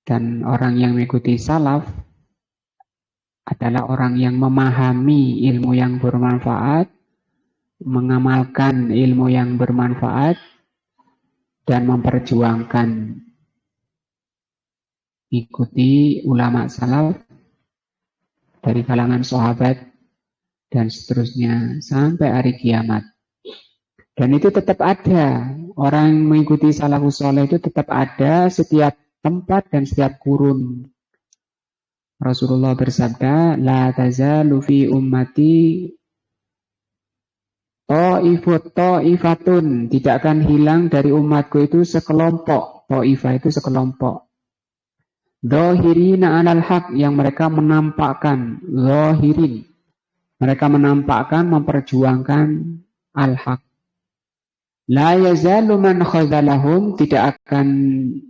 Dan orang yang mengikuti salaf adalah orang yang memahami ilmu yang bermanfaat, mengamalkan ilmu yang bermanfaat, dan memperjuangkan. Ikuti ulama salaf dari kalangan sahabat dan seterusnya sampai hari kiamat. Dan itu tetap ada. Orang mengikuti salafus saleh itu tetap ada setiap tempat dan setiap kurun. Rasulullah bersabda, la tazalu fi ummati ta'ifatun, tidak akan hilang dari umatku itu sekelompok. Ta'ifah itu sekelompok. Zahirina 'alal haq, yang mereka menampakkan, zahirin. Mereka menampakkan, memperjuangkan al-haq. La yazalu man khazalahum, tidak akan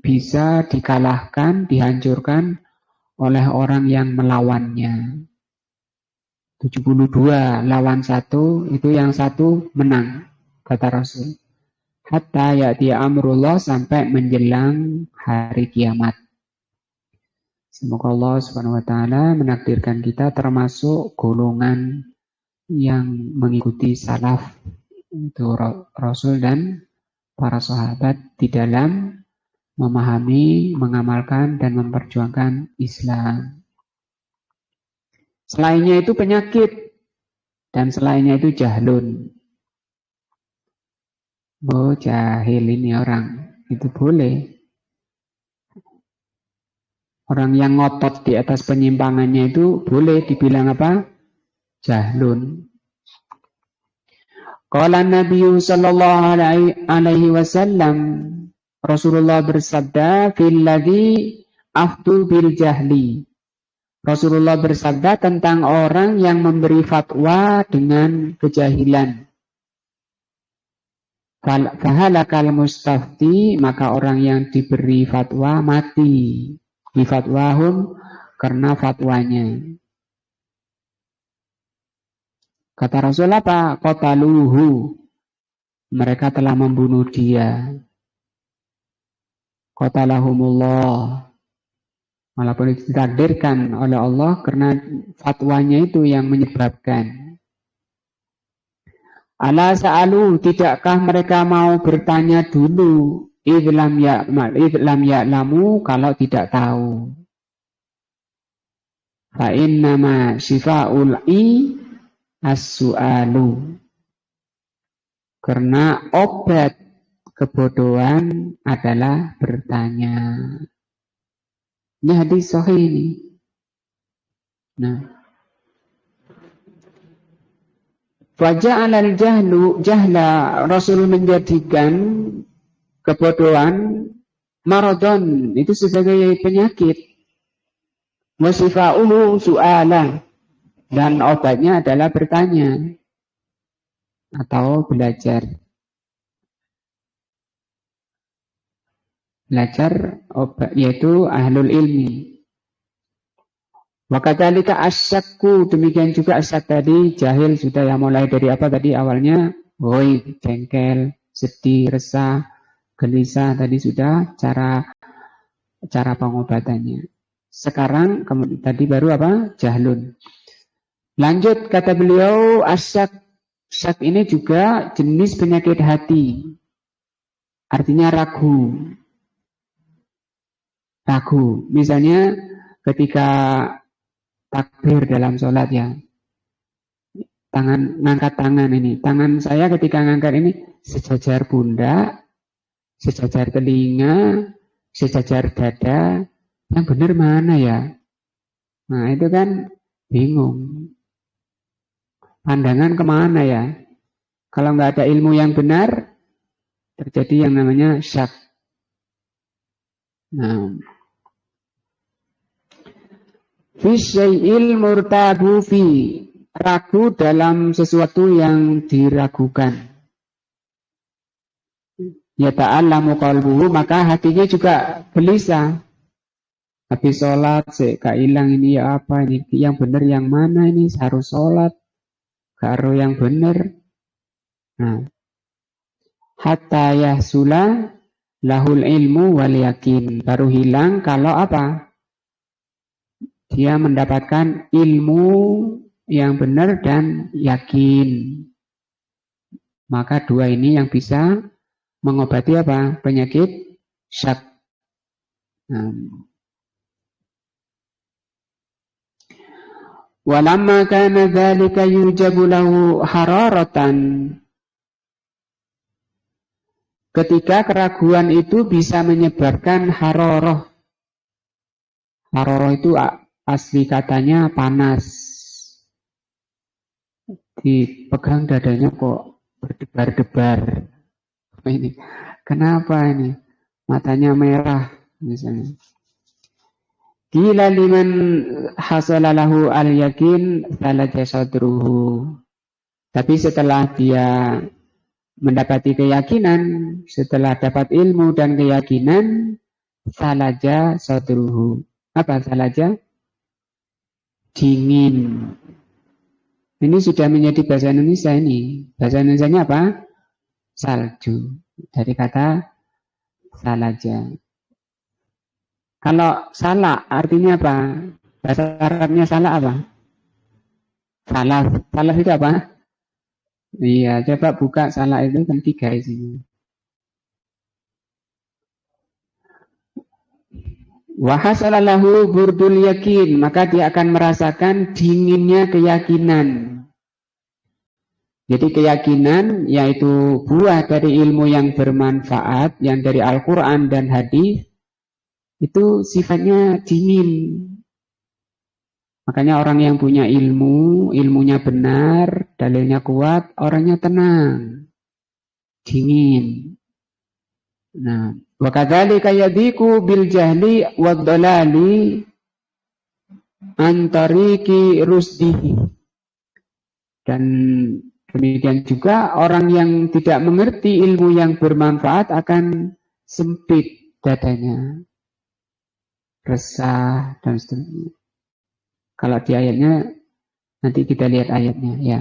bisa dikalahkan, dihancurkan oleh orang yang melawannya. 72 lawan 1, itu yang 1 menang, kata Rasul. Hatta ya'ti amrullah, sampai menjelang hari kiamat. Semoga Allah Subhanahu wa taala menakdirkan kita termasuk golongan yang mengikuti salaf, itu Rasul dan para sahabat di dalam memahami, mengamalkan, dan memperjuangkan Islam. Selainnya itu penyakit, dan selainnya itu jahlun. Oh, jahil ini orang, itu boleh. Orang yang ngotot di atas penyimpangannya itu boleh dibilang apa? Jahlun. Qala Nabi sallallahu alaihi wasallam, Rasulullah bersabda, fil ladzi aftu bil jahli. Rasulullah bersabda tentang orang yang memberi fatwa dengan kejahilan. Fahalakal mustafti, maka orang yang diberi fatwa mati. Bifatwahum, karena fatwanya. Kata Rasul apa? Qataluhu, mereka telah membunuh dia. Qatalahumullah, Walaupun itu ditakdirkan oleh Allah karena fatwanya itu yang menyebabkan. Ala sa'alu, tidakkah mereka mau bertanya dulu? Idlam ya'lamu, kalau tidak tahu. Fa innama syifa'ul as-su'alu. Karena obat kebodohan adalah bertanya. Ini hadis sahih ini. Nah, faja'alal jahla, Rasul menjadikan kebodohan maradon itu sebagai penyakit. Wasifa'uhu su'ala, dan obatnya adalah bertanya atau belajar. Belajar obat yaitu ahlul ilmi. Wa kadzalika asyakku, demikian juga asyak tadi, jahil sudah yang mulai dari apa tadi awalnya, hoi, jengkel, sedih, resah, gelisah, tadi sudah cara pengobatannya. Sekarang tadi baru apa? Jahlun. Lanjut kata beliau, asyak ini juga jenis penyakit hati. Artinya ragu. Ragu. Misalnya ketika takbir dalam sholat ya, ngangkat tangan ini. Tangan saya ketika ngangkat ini sejajar pundak, sejajar telinga, sejajar dada. Yang benar mana ya? Nah itu kan bingung. Pandangan kemana ya? Kalau nggak ada ilmu yang benar, terjadi yang namanya syak. Nah, fi syai'il murtabu fi, ragu dalam sesuatu yang diragukan. Ya ta'allamu qalbuhu, maka hatinya juga gelisah. Habis sholat, gak hilang ini ya apa ini, yang benar yang mana ini, harus sholat, gak harus yang benar. Nah, hatta yahsula lahul ilmu wal yakin, baru hilang kalau apa? Dia mendapatkan ilmu yang benar dan yakin. Maka dua ini yang bisa mengobati apa? Penyakit syak. Nah, walamma kana dzalika yujabu lahu hararatan, ketika keraguan itu bisa menyebabkan haroroh. Haroroh itu asli katanya panas. Dipegang dadanya kok berdebar-debar. Ini kenapa ini? Matanya merah misalnya. Qila liman hasalalahu al-yakin salaja sadruhu. Tapi setelah dia mendapati keyakinan, setelah dapat ilmu dan keyakinan, salaja sadruhu. Apa salaja? Dingin. Ini sudah menjadi bahasa Indonesia ini. Bahasa Indonesianya apa? Salju. Dari kata salaja. Kalau salah artinya apa? Bahasa Arabnya salah apa? Salah. Salah itu apa? Iya, coba buka salah itu kan 3 isinya. Wahasalalahu burdul yakin, maka dia akan merasakan dinginnya keyakinan. Jadi keyakinan yaitu buah dari ilmu yang bermanfaat, yang dari Al-Quran dan hadis, itu sifatnya dingin. Makanya orang yang punya ilmu, ilmunya benar, dalilnya kuat, orangnya tenang, dingin. Nah, wa kadzalika yadiku bil jahli wad dalali an tariqi rusdihi. Dan demikian juga orang yang tidak mengerti ilmu yang bermanfaat akan sempit dadanya, resah dan seterusnya. Kalau di ayatnya nanti kita lihat ayatnya ya.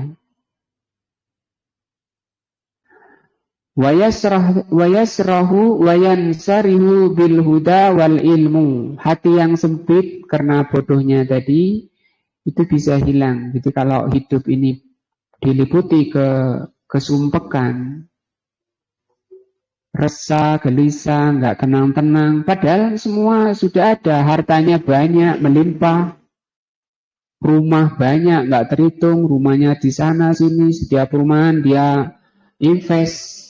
Wa yasrahu wa yansarihu bil huda wal ilmu. Hati yang sempit karena bodohnya tadi itu bisa hilang. Jadi kalau hidup ini diliputi kesumpekan, resah, gelisah, nggak tenang-tenang, padahal semua sudah ada, hartanya banyak, melimpah, rumah banyak, nggak terhitung, rumahnya di sana sini, setiap perumahan dia invest.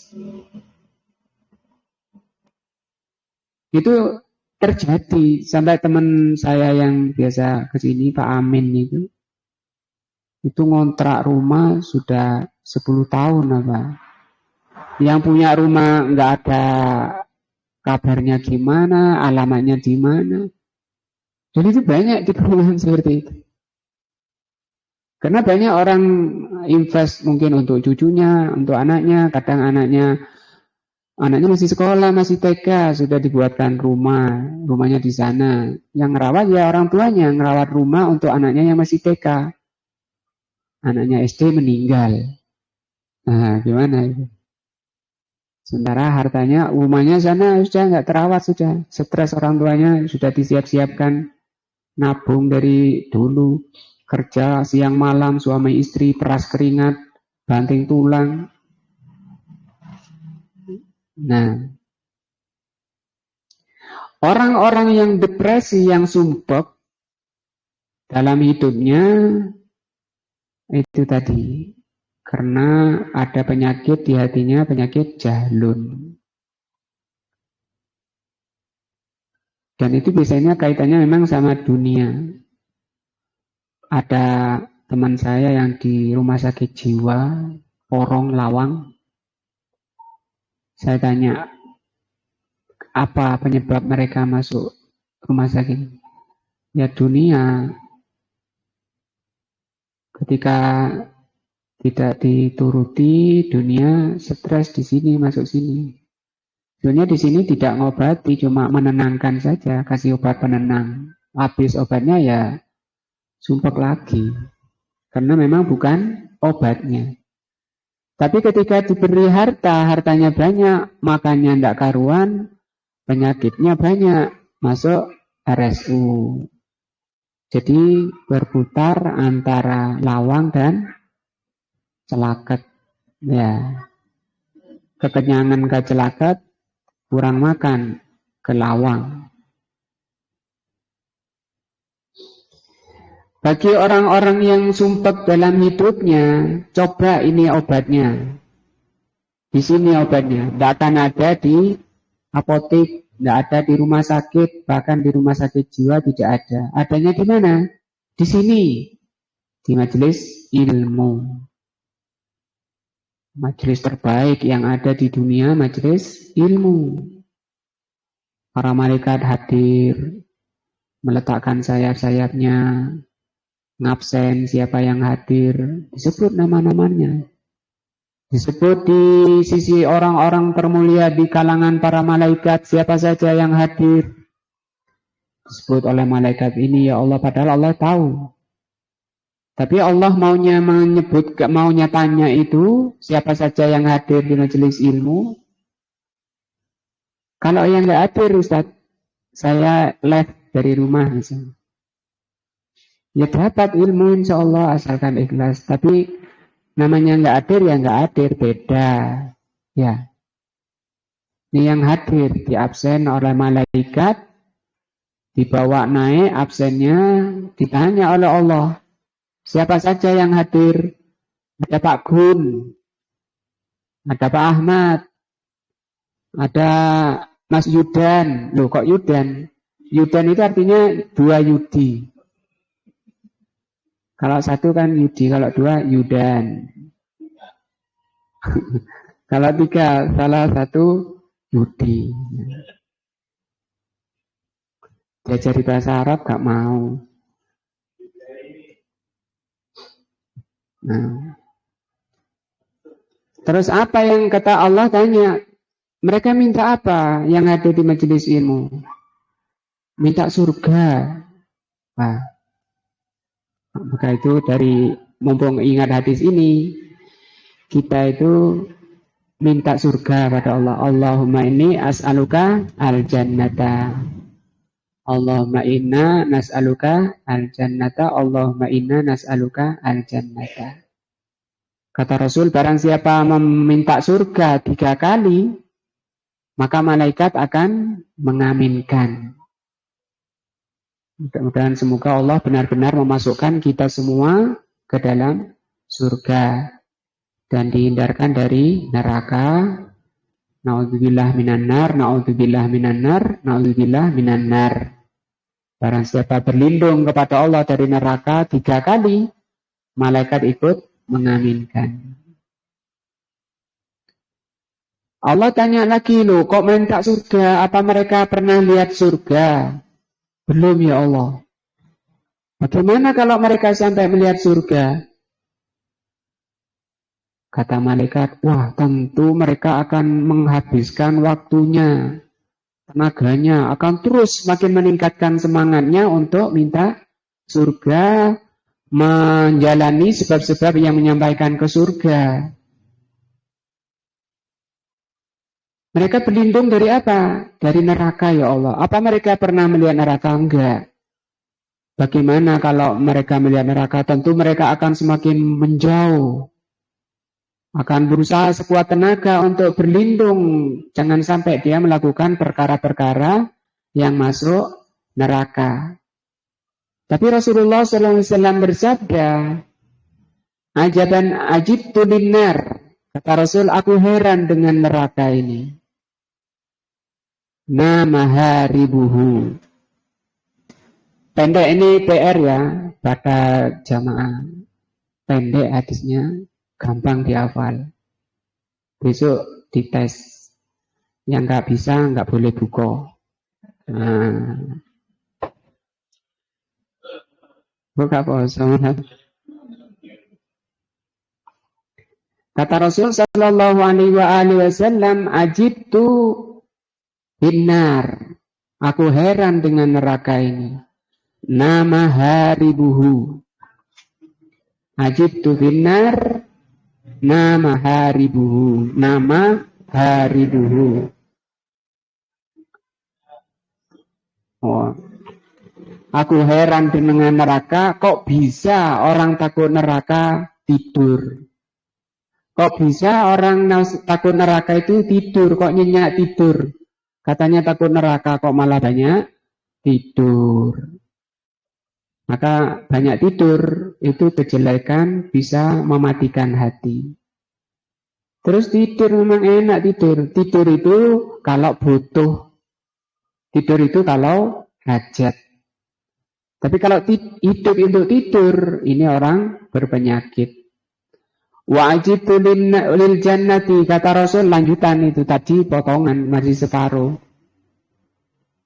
Itu terjadi sampai teman saya yang biasa kesini, Pak Amin itu ngontrak rumah sudah 10 tahun apa. Yang punya rumah nggak ada kabarnya gimana, alamatnya di mana. Jadi itu banyak di perumahan seperti itu. Karena banyak orang invest mungkin untuk cucunya, untuk anaknya, kadang anaknya masih sekolah, masih TK, sudah dibuatkan rumahnya di sana. Yang ngerawat ya orang tuanya, ngerawat rumah untuk anaknya yang masih TK. Anaknya SD meninggal. Nah, gimana itu? Sementara hartanya, rumahnya sana sudah nggak terawat, sudah stres orang tuanya, sudah disiap-siapkan, nabung dari dulu, kerja siang malam, suami istri, peras keringat, banting tulang. Nah, orang-orang yang depresi, yang sumpek dalam hidupnya, itu tadi, karena ada penyakit di hatinya, penyakit jahlun. Dan itu biasanya kaitannya memang sama dunia. Ada teman saya yang di rumah sakit jiwa, Porong, Lawang. Saya tanya, apa penyebab mereka masuk rumah sakit? Ya dunia. Ketika tidak dituruti dunia, stres di sini, masuk sini. Sebenarnya di sini tidak ngobati, cuma menenangkan saja, kasih obat penenang. Habis obatnya ya sumpek lagi. Karena memang bukan obatnya. Tapi ketika diberi harta, hartanya banyak, makannya tidak karuan, penyakitnya banyak, masuk RSU. Jadi berputar antara lawang dan celaket. Ya, kekenyangan ke celaket, kurang makan ke lawang. Bagi orang-orang yang sumpek dalam hidupnya, coba ini obatnya. Di sini obatnya. Tidak akan ada di apotek, tidak ada di rumah sakit, bahkan di rumah sakit jiwa tidak ada. Adanya di mana? Di sini, di majelis ilmu. Majelis terbaik yang ada di dunia, majelis ilmu. Para malaikat hadir, meletakkan sayap-sayapnya, ngabsen siapa yang hadir, disebut nama-namanya. Disebut di sisi orang-orang termulia di kalangan para malaikat, siapa saja yang hadir. Disebut oleh malaikat ini, ya Allah, padahal Allah tahu. Tapi Allah maunya tanya itu, siapa saja yang hadir di majelis ilmu. Kalau yang nggak hadir, Ustaz, saya live dari rumah misalnya. Ya dapat ilmu insya Allah asalkan ikhlas. Tapi namanya nggak hadir ya nggak hadir, beda. Ya. Ini yang hadir di absen oleh malaikat, dibawa naik absennya, ditanya oleh Allah. Siapa saja yang hadir? Ada Pak Gun, ada Pak Ahmad, ada Mas Yudan. Loh kok Yudan? Yudan itu artinya 2 Yudi. Kalau 1 kan Yudi, kalau 2 Yudan. Kalau 3 salah 1 Yudi. Diajari bahasa Arab gak mau. Nah. Terus apa yang kata Allah tanya? Mereka minta apa yang ada di majelis ilmu? Minta surga. Nah, maka itu dari mumpung ingat hadis ini, kita itu minta surga pada Allah. Allahumma inni as'aluka al-jannata. Allahumma inna nas'aluka al-jannata. Allahumma inna nas'aluka al-jannata. Kata Rasul, barang siapa meminta surga 3 kali, maka malaikat akan mengaminkan. Mudah-mudahan semoga Allah benar-benar memasukkan kita semua ke dalam surga dan dihindarkan dari neraka. Na'udzubillah minan nar, na'udzubillah minan nar, na'udzubillah minan nar. Barang siapa berlindung kepada Allah dari neraka 3 kali, malaikat ikut mengaminkan. Allah tanya lagi, loh, kok minta surga? Apa mereka pernah lihat surga? Belum ya Allah. Bagaimana kalau mereka sampai melihat surga? Kata malaikat, wah tentu mereka akan menghabiskan waktunya, tenaganya, akan terus semakin meningkatkan semangatnya untuk minta surga, menjalani sebab-sebab yang menyampaikan ke surga. Mereka berlindung dari apa? Dari neraka ya Allah. Apa mereka pernah melihat neraka? Enggak. Bagaimana kalau mereka melihat neraka? Tentu mereka akan semakin menjauh. Akan berusaha sekuat tenaga untuk berlindung. Jangan sampai dia melakukan perkara-perkara yang masuk neraka. Tapi Rasulullah SAW bersabda, ajaban ajibtu linnar. Kata Rasul, aku heran dengan neraka ini. Nama haribuhu. Pendek ini PR ya, pada jamaah. Pendek hadisnya, gampang dihafal. Besok dites. Yang nggak bisa, nggak boleh buka. Nah. Buka puasa. Kata Rasul sallallahu alaihi wasallam, ajibtu binnar. Aku heran dengan neraka ini. Nama haribuhu. Ajibtu binnar. Nama haribuhu. Nama haribuhu. Oh. Aku heran dengan neraka, kok bisa orang takut neraka tidur? Kok bisa orang takut neraka itu tidur? Kok nyenyak tidur? Katanya takut neraka, kok malah banyak tidur. Maka banyak tidur itu kejelekan, bisa mematikan hati. Terus tidur memang enak tidur. Tidur itu kalau butuh. Tidur itu kalau hajat. Tapi kalau hidup untuk tidur, ini orang berpenyakit. Wajibtu lil jannati, kata Rasul, lanjutan itu tadi potongan masih separuh.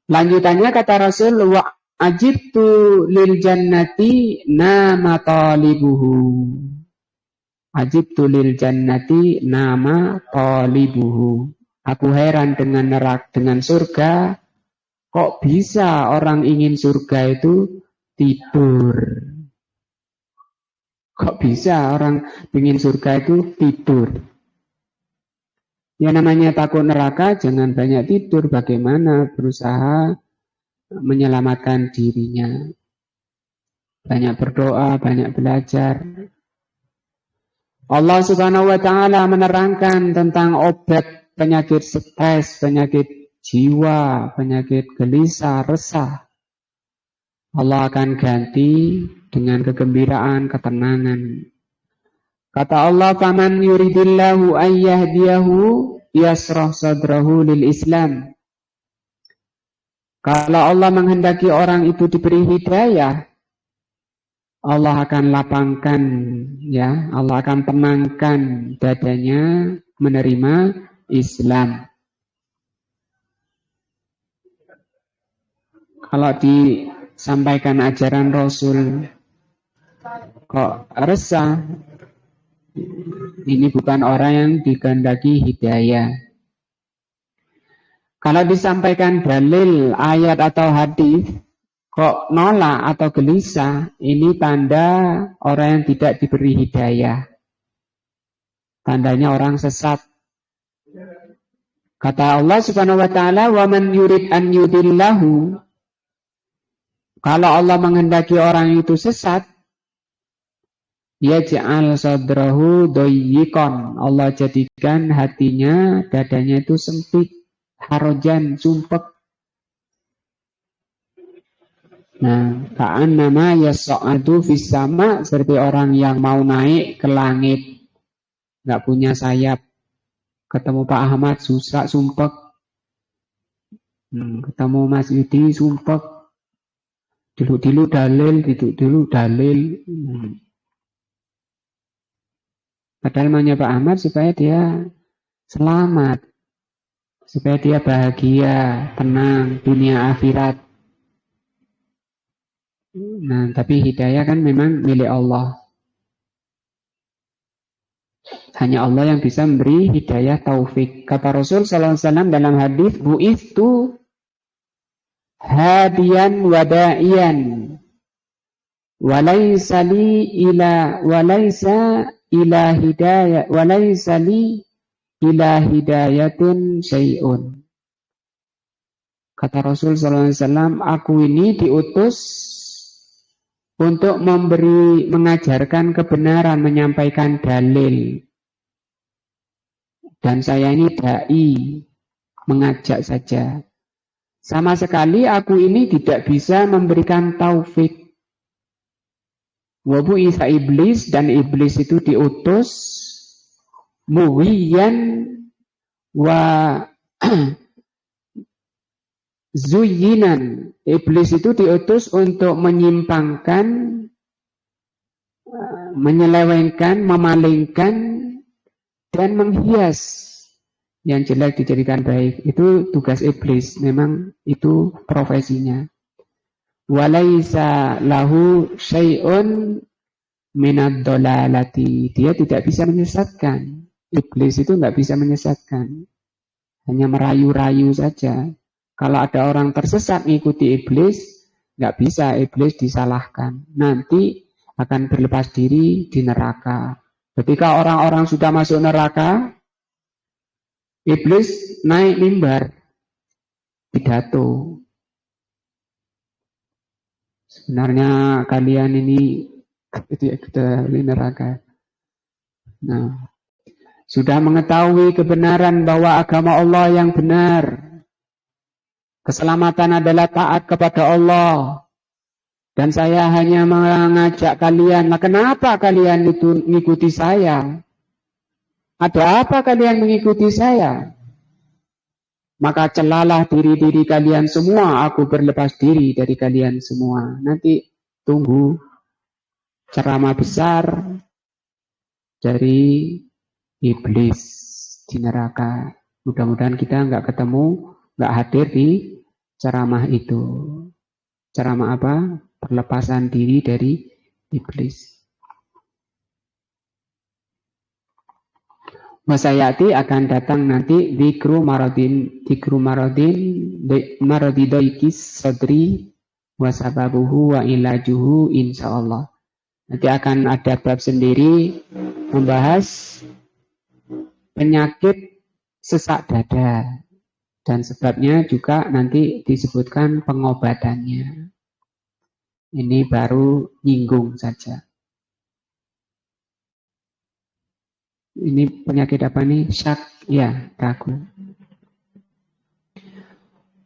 Lanjutannya kata Rasul, wajibtu lil jannati nama talibuhu. Wajibtu lil jannati nama talibuhu. Aku heran dengan neraka, dengan surga. Kok bisa orang ingin surga itu tidur? Kok bisa orang ingin surga itu tidur? Ya namanya takut neraka, jangan banyak tidur. Bagaimana berusaha menyelamatkan dirinya? Banyak berdoa, banyak belajar. Allah Subhanahu wa Ta'ala menerangkan tentang obat penyakit stres, penyakit jiwa, penyakit gelisah, resah. Allah akan ganti dengan kegembiraan, ketenangan. Kata Allah, "Faman yuridillahu an yahdiyahu yasrah sadrahu lil Islam." Kalau Allah menghendaki orang itu diberi hidayah, Allah akan lapangkan, ya, Allah akan tenangkan dadanya menerima Islam. Kalau disampaikan ajaran Rasul kok resah, ini bukan orang yang dikehendaki hidayah. Kalau disampaikan dalil, ayat atau hadis kok nolak atau gelisah, ini tanda orang yang tidak diberi hidayah. Tandanya orang sesat. Kata Allah Subhanahu wa taala, "Wa man yurid an yudillahu." Kalau Allah menghendaki orang itu sesat, yaj'al sadrahu doyyikon. Allah jadikan hatinya, dadanya itu sempit, harajan, sumpek. Nah, ka'annama yas'adu fis sama, seperti orang yang mau naik ke langit, nggak punya sayap. Ketemu Pak Ahmad susah, sumpek. Ketemu Mas Yudi sumpek. Dulu dalil, dulu dalil. Padahal maunya Pak Ahmad supaya dia selamat, supaya dia bahagia, tenang, dunia akhirat. Nah, tapi hidayah kan memang milik Allah. Hanya Allah yang bisa memberi hidayah taufik. Kata Rasul sallallahu alaihi wasallam dalam hadis, "Bu'ithu hadiyan wada'iyan, walaysa ila hidayah, walaysa li ila hidayatin syai'un." Kata Rasul sallallahu alaihi wasallam, aku ini diutus untuk mengajarkan kebenaran, menyampaikan dalil. Dan saya ini dai, mengajak saja. Sama sekali aku ini tidak bisa memberikan taufik. Wabu isa iblis, dan iblis itu diutus muwiyan wa zuyinan. Iblis itu diutus untuk menyimpangkan, menyelewengkan, memalingkan, dan menghias yang jelek dijadikan baik. Itu tugas iblis, memang itu profesinya. Walaisa lahu syai'un minad dolalati. Dia tidak bisa menyesatkan. Iblis itu nggak bisa menyesatkan, hanya merayu-rayu saja. Kalau ada orang tersesat mengikuti iblis, nggak bisa iblis disalahkan. Nanti akan berlepas diri di neraka. Ketika orang-orang sudah masuk neraka, iblis naik mimbar, pidato. Sebenarnya kalian ini sudah di neraka. Nah, sudah mengetahui kebenaran bahwa agama Allah yang benar. Keselamatan adalah taat kepada Allah. Dan saya hanya mengajak kalian. Nah, kenapa kalian itu mengikuti saya? Ada apa kalian mengikuti saya? Maka celalah diri-diri kalian semua. Aku berlepas diri dari kalian semua. Nanti tunggu ceramah besar dari iblis di neraka. Mudah-mudahan kita nggak ketemu, nggak hadir di ceramah itu. Ceramah apa? Perlepasan diri dari iblis. Wasayati akan datang nanti dzikru maradi daikis sadri wasababuhu wa ilajuhu insyaallah. Nanti akan ada bab sendiri membahas penyakit sesak dada. Dan sebabnya juga nanti disebutkan pengobatannya. Ini baru nyinggung saja. Ini penyakit apa nih? Syak, ya, ragu.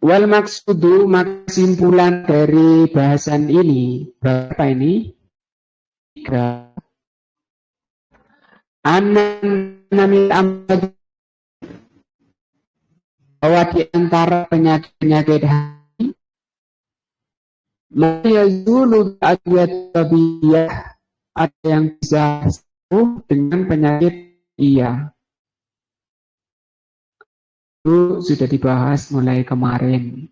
Wal maksudu, kesimpulan dari bahasan ini, berapa ini? 3. Anamil amad, bahwa di antara penyakit-penyakit hati, mayazulu tabiyah, ada yang bisa sembuh dengan penyakit iya. Itu sudah dibahas mulai kemarin.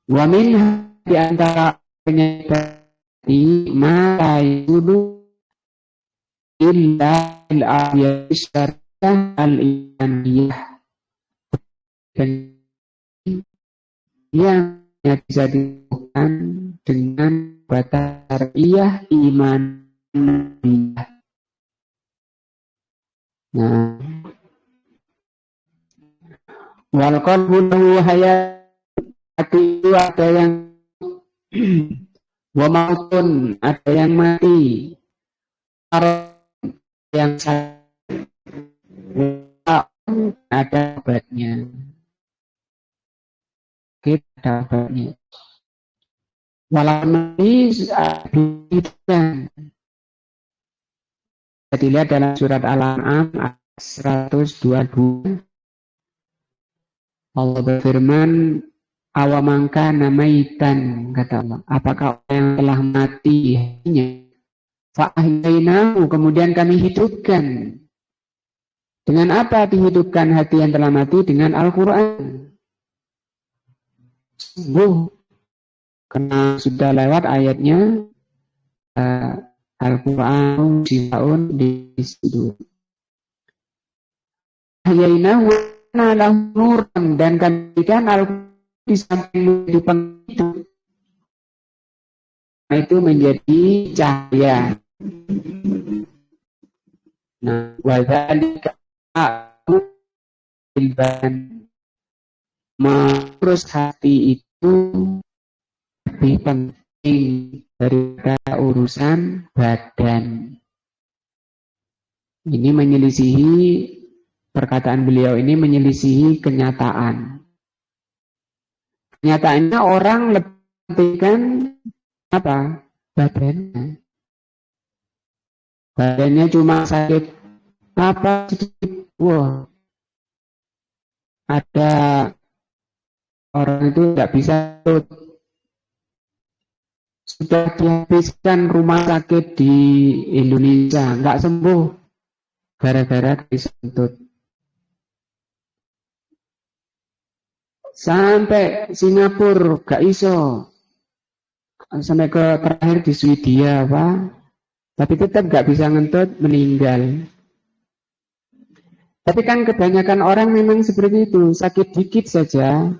Wa min di antara penyakit hati, mayazulu illa al-ayat syar'ah al-imaniyah, dan yang bisa dilakukan dengan batas syariah iman. Nah, Wal qalbu lahu hayat, hati itu ada yang wa mautun, ada yang mati, yang ada obatnya. Kita obatnya. Walaupun mati bisa dilihat dalam surat Al-An'am ayat 122. Allah berfirman, awamangka namaitan, kata Allah, apakah orang yang telah mati hatinya, fa'ahyainahu, kemudian kami hidupkan. Dengan apa dihidupkan hati yang telah mati? Dengan Al-Quran. Karena sudah lewat ayatnya, Al-Quran sifaun di situ. Ahyainahu lahu nuran, dan kami berikan Al-Quran di samping kehidupan itu menjadi cahaya. Nah, wadzalika mengurus hati itu lebih penting daripada urusan badan. Ini menyelisihi perkataan beliau, ini menyelisihi kenyataan. Kenyataannya orang lebih pentingkan apa? Badannya. Badannya cuma sakit apa sedikit. Wah, ada orang itu tidak bisa tuh. Sudah dihabiskan rumah sakit di Indonesia, nggak sembuh gara-gara disentut. Sampai Singapura gak iso, sampai ke terakhir di Swedia apa, tapi tetap gak bisa ngentut, meninggal. Tapi kan kebanyakan orang memang seperti itu, sakit dikit saja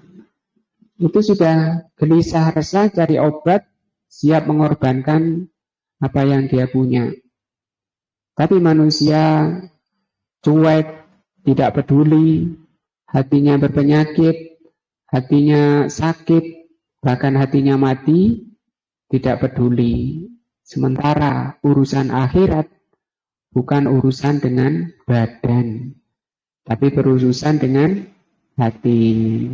itu sudah gelisah resah cari obat, siap mengorbankan apa yang dia punya. Tapi manusia cuek, tidak peduli, hatinya berpenyakit, hatinya sakit, bahkan hatinya mati, tidak peduli. Sementara urusan akhirat bukan urusan dengan badan, tapi berurusan dengan hati.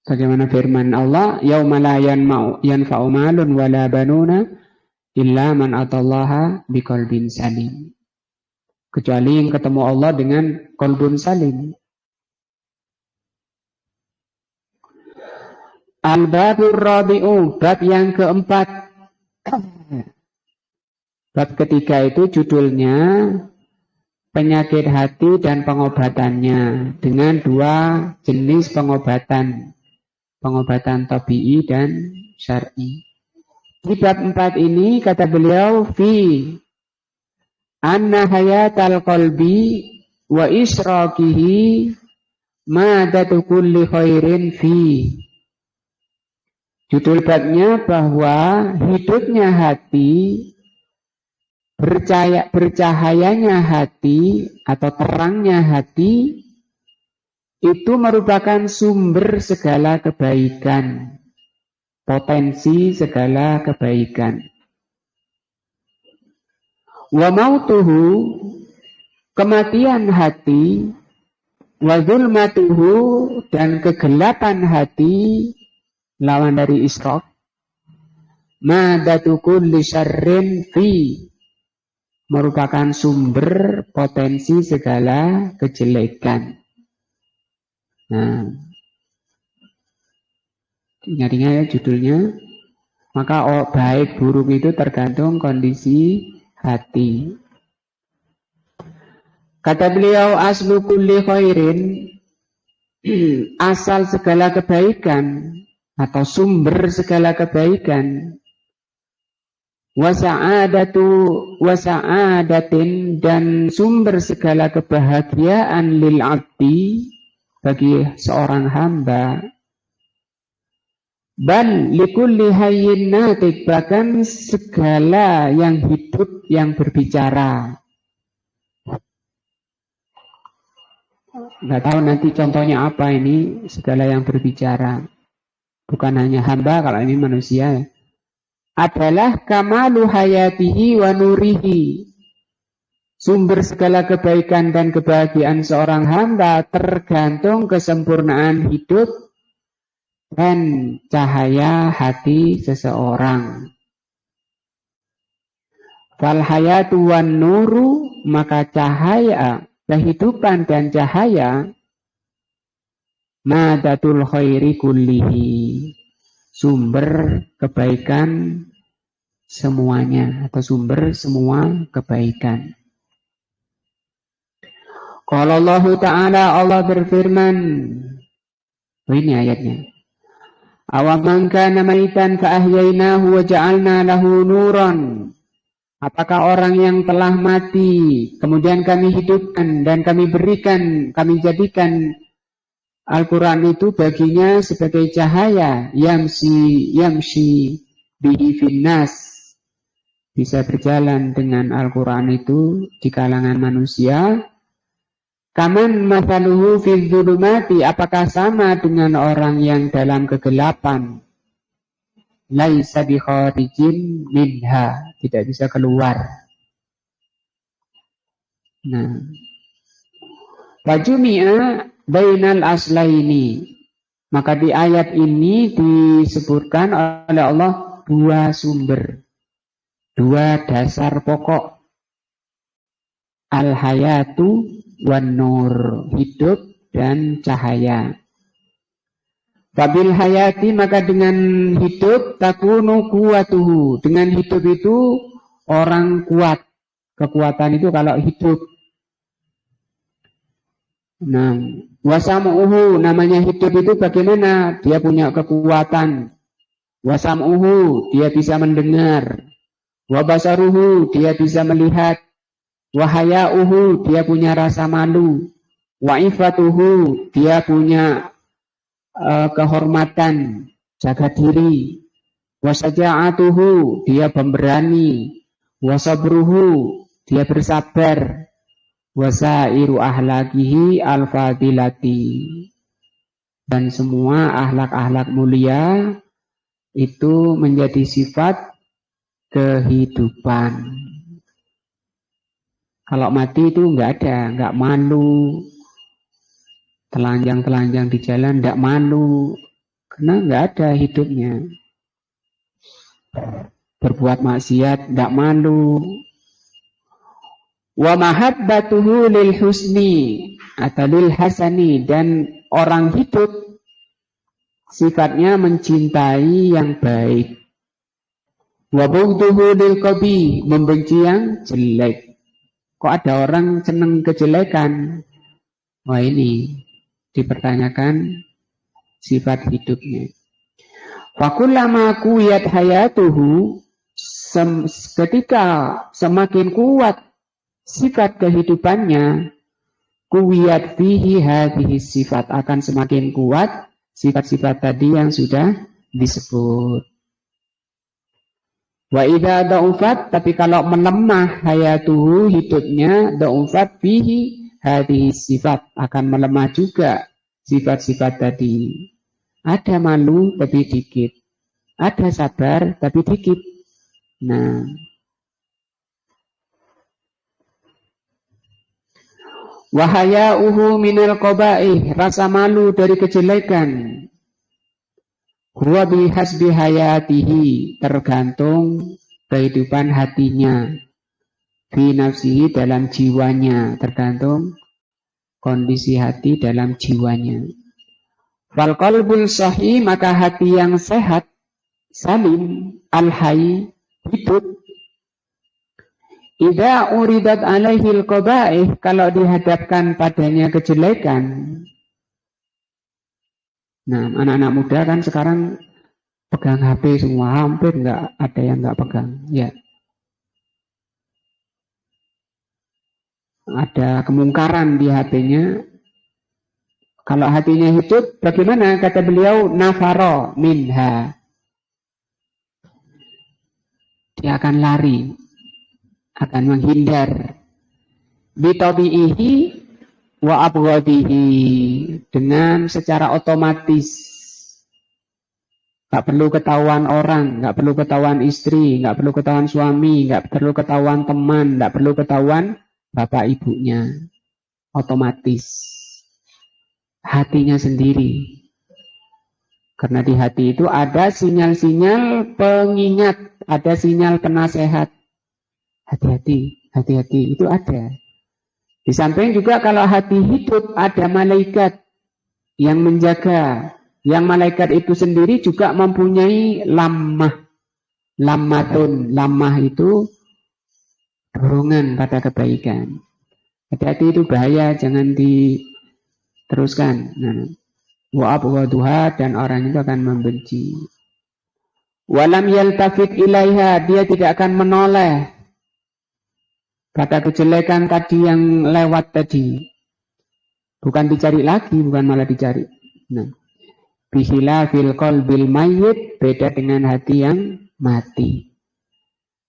Bagaimana firman Allah, yauma la yanfa'u malun wala banuna illa man atallaha biqalbin salim. Kecuali yang ketemu Allah dengan qalbun salim. Al-babur rabi'u, bab yang keempat. Bab ketiga itu judulnya penyakit hati dan pengobatannya, dengan dua jenis pengobatan. Pengobatan tabi'i dan syar'i. Di bab 4 ini kata beliau, fi anna hayatal qalbi wa israqihi madatu kulli khairin fi. Judul babnya bahwa hidupnya hati, bercahayanya hati atau terangnya hati itu merupakan sumber segala kebaikan, potensi segala kebaikan. Wa mautuhu, kematian hati, wa zulmatuhu, dan kegelapan hati, lawan dari isyraq, madatu kulli syarrin fi, merupakan sumber potensi segala kejelekan. Nah, ingat-ingat ya judulnya. Maka baik buruk itu tergantung kondisi hati. Kata beliau, aslu kulli khairin, asal segala kebaikan atau sumber segala kebaikan, wasa'adatin, dan sumber segala kebahagiaan lil abdi, bagi seorang hamba, bal likulli hayyin natik, bahkan segala yang hidup yang berbicara, nggak tahu nanti contohnya apa ini segala yang berbicara. Bukan hanya hamba, kalau ini manusia. Adalah kamalu hayatihi wa nurihi. Sumber segala kebaikan dan kebahagiaan seorang hamba tergantung kesempurnaan hidup dan cahaya hati seseorang. Fal hayatu wan nuru, maka cahaya, kehidupan dan cahaya, madatul khairi kullihi, sumber kebaikan semuanya atau sumber semua kebaikan. Qala Allah Ta'ala, Allah berfirman, ini ayatnya. Awaman kana maitan fa ahyainahu wa ja'alna lahu nuran. Apakah orang yang telah mati kemudian kami hidupkan dan kami berikan, kami jadikan Al-Quran itu baginya sebagai cahaya, yamshi bihi finnas, bisa berjalan dengan Al-Quran itu di kalangan manusia. Kaman mathaluhu fil dzulumati, apakah sama dengan orang yang dalam kegelapan? Laisa bi kharijin minha, tidak bisa keluar. Nah, fajumi'a bainal aslaini, maka di ayat ini disebutkan oleh Allah dua sumber, dua dasar pokok, al-hayatu wan nur, hidup dan cahaya. Fabil hayati, maka dengan hidup takunu kuwatuhu, dengan hidup itu orang kuat. Kekuatan itu kalau hidup. Nah, wasamuhu, namanya hidup itu bagaimana? Dia punya kekuatan. Wasamuhu, dia bisa mendengar. Wabasaruhu, dia bisa melihat. Wahayauhu, dia punya rasa malu. Waifatuhu, dia punya kehormatan, jaga diri. Wasaja'atuhu, dia pemberani. Wasabruhu, dia bersabar. Wasairu ahlakihi al-fadilati, dan semua ahlak-ahlak mulia itu menjadi sifat kehidupan. Kalau mati itu nggak malu, telanjang-telanjang di jalan nggak malu, karena nggak ada hidupnya. Berbuat maksiat nggak malu. Wa mahabbatuhu lil husni atau lil hasani, dan orang hidup sifatnya mencintai yang baik. Wa bughduhu lil qabi, membenci yang jelek. Kok ada orang senang kejelekan? Wah, ini dipertanyakan sifat hidupnya. Fakullama kuwiyat hayatuhu, ketika semakin kuat sifat kehidupannya, kuwiyat fihi hadhihi sifat, akan semakin kuat sifat-sifat tadi yang sudah disebut. Wa idza da'ufat, tapi kalau melemah hayatuhu, hidupnya, da'ufat fihi hadhihi sifat, akan melemah juga sifat-sifat tadi. Ada malu tapi dikit, ada sabar tapi dikit. Nah, wahayauhu minal qabaih, rasa malu dari kejelekan. Huwa bihasbi hayatihi, tergantung kehidupan hatinya. Fi nafsihi, dalam jiwanya, tergantung kondisi hati dalam jiwanya. Fal qalbul sahih, maka hati yang sehat, salim, al-hayy, hidup. Idza uridat alaihil qabaih, kalau dihadapkan padanya kejelekan. Nah, anak-anak muda kan sekarang pegang HP semua, hampir nggak ada yang nggak pegang. Ya, ada kemungkaran di HP-nya. Kalau hatinya hidup, bagaimana? Kata beliau, nafaro minha, dia akan lari, akan menghindar. Bitabi'ihi, wa abghadihi, dengan secara otomatis. Gak perlu ketahuan orang, gak perlu ketahuan istri, gak perlu ketahuan suami, gak perlu ketahuan teman, gak perlu ketahuan bapak ibunya. Otomatis. Hatinya sendiri. Karena di hati itu ada sinyal-sinyal pengingat, ada sinyal penasehat. Hati-hati, hati-hati, itu ada. Di samping juga kalau hati hidup ada malaikat yang menjaga. Yang malaikat itu sendiri juga mempunyai lammah. Lammatun. Lammah itu dorongan pada kebaikan. Hati-hati, itu bahaya, jangan diteruskan. Wa abghaduha, dan orang itu akan membenci. Walam yaltafit ilaiha, dia tidak akan menoleh pada kejelekan tadi yang lewat tadi. Bukan dicari lagi, bukan malah dicari. Bihilafil qalbil mayyit, beda dengan hati yang mati.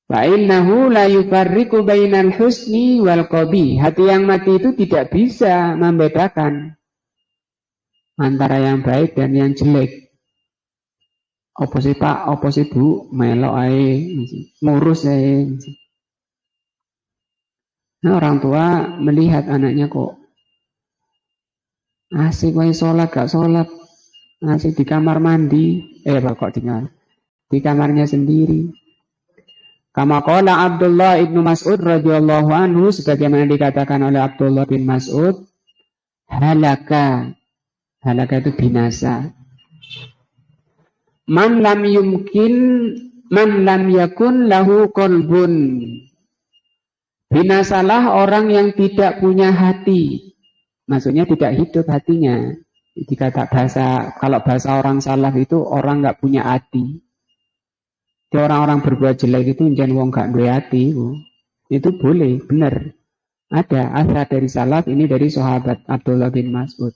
Wa innahu la yufarriqu bainal husni wal qabih. Hati yang mati itu tidak bisa membedakan antara yang baik dan yang jelek. Apa sih Pak, apa sih Bu, melok ae, ngurus ae. Nah, orang tua melihat anaknya kok asik wae sholat gak sholat, asik di kamar mandi, kok tinggal di kamarnya sendiri. Kama qala Abdullah ibnu Mas'ud radhiyallahu anhu, sebagaimana dikatakan oleh Abdullah bin Mas'ud, halaka itu binasa. Man lam yakun lahu qalbun. Binasalah orang yang tidak punya hati. Maksudnya tidak hidup hatinya. Kalau bahasa orang salaf itu orang nggak punya hati. Jadi orang-orang berbuat jelek itu jangan wong gak duwe hati. Itu boleh, benar. Ada asal dari salaf, ini dari sahabat Abdullah bin Mas'ud.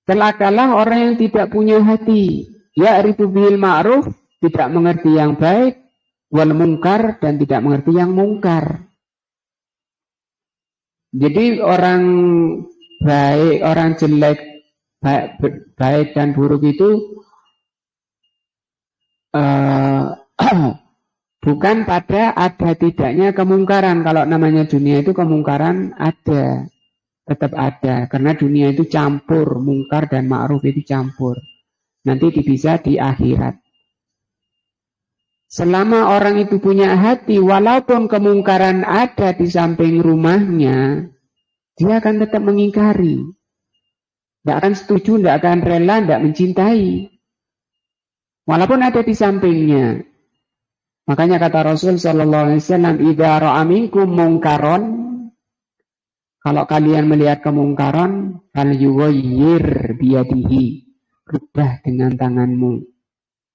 Celakalah orang yang tidak punya hati. Ya'rifu bil ma'ruf, tidak mengerti yang baik, wal munkar, dan tidak mengerti yang mungkar. Jadi orang baik, orang jelek, baik dan buruk itu bukan pada ada tidaknya kemungkaran. Kalau namanya dunia itu kemungkaran ada, tetap ada, karena dunia itu campur, mungkar dan ma'ruf itu campur. Nanti bisa di akhirat. Selama orang itu punya hati, walaupun kemungkaran ada di samping rumahnya, dia akan tetap mengingkari. Tidak akan setuju, tidak akan rela, tidak mencintai. Walaupun ada di sampingnya. Makanya kata Rasul sallallahu alaihi wasallam, "Idza ra'a minkum mungkaron", kalau kalian melihat kemungkaran, falyughayyir biyadihi, rubah dengan tanganmu,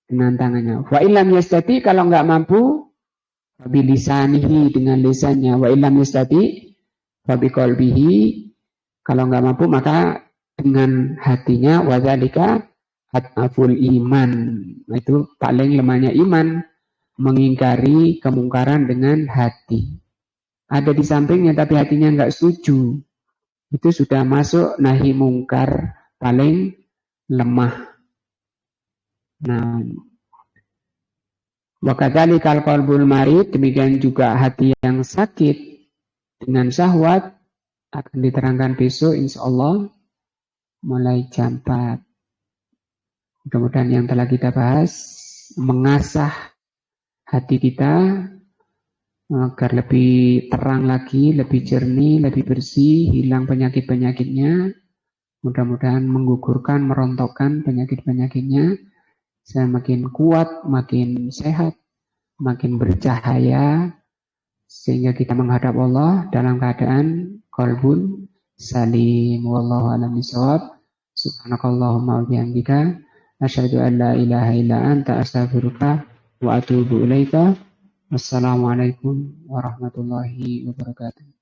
dengan tangannya. Wa illam yastati, kalau enggak mampu, bilisanihi, dengan lisannya. Wa illam yastati, biqalbihi, kalau enggak mampu maka dengan hatinya. Wa dzalika ataful iman, itu paling lemahnya iman, mengingkari kemungkaran dengan hati. Ada di sampingnya tapi hatinya enggak setuju, itu sudah masuk nahi mungkar paling lemah. Nah, wa kadzalikal qalbul marid, demikian juga hati yang sakit dengan syahwat akan diterangkan besok insyaallah mulai jam 4. Mudah-mudahan yang telah kita bahas mengasah hati kita agar lebih terang lagi, lebih jernih, lebih bersih, hilang penyakit-penyakitnya. Mudah-mudahan menggugurkan, merontokkan penyakit-penyakitnya. Saya makin kuat, makin sehat, makin bercahaya, sehingga kita menghadap Allah dalam keadaan qalbun salim. Wallahu a'lam bishawab. Subhanakallahumma wa bihamdika, asyhadu an la ilaha illa anta, astaghfiruka wa atubu ilaika. Wassalamualaikum warahmatullahi wabarakatuh.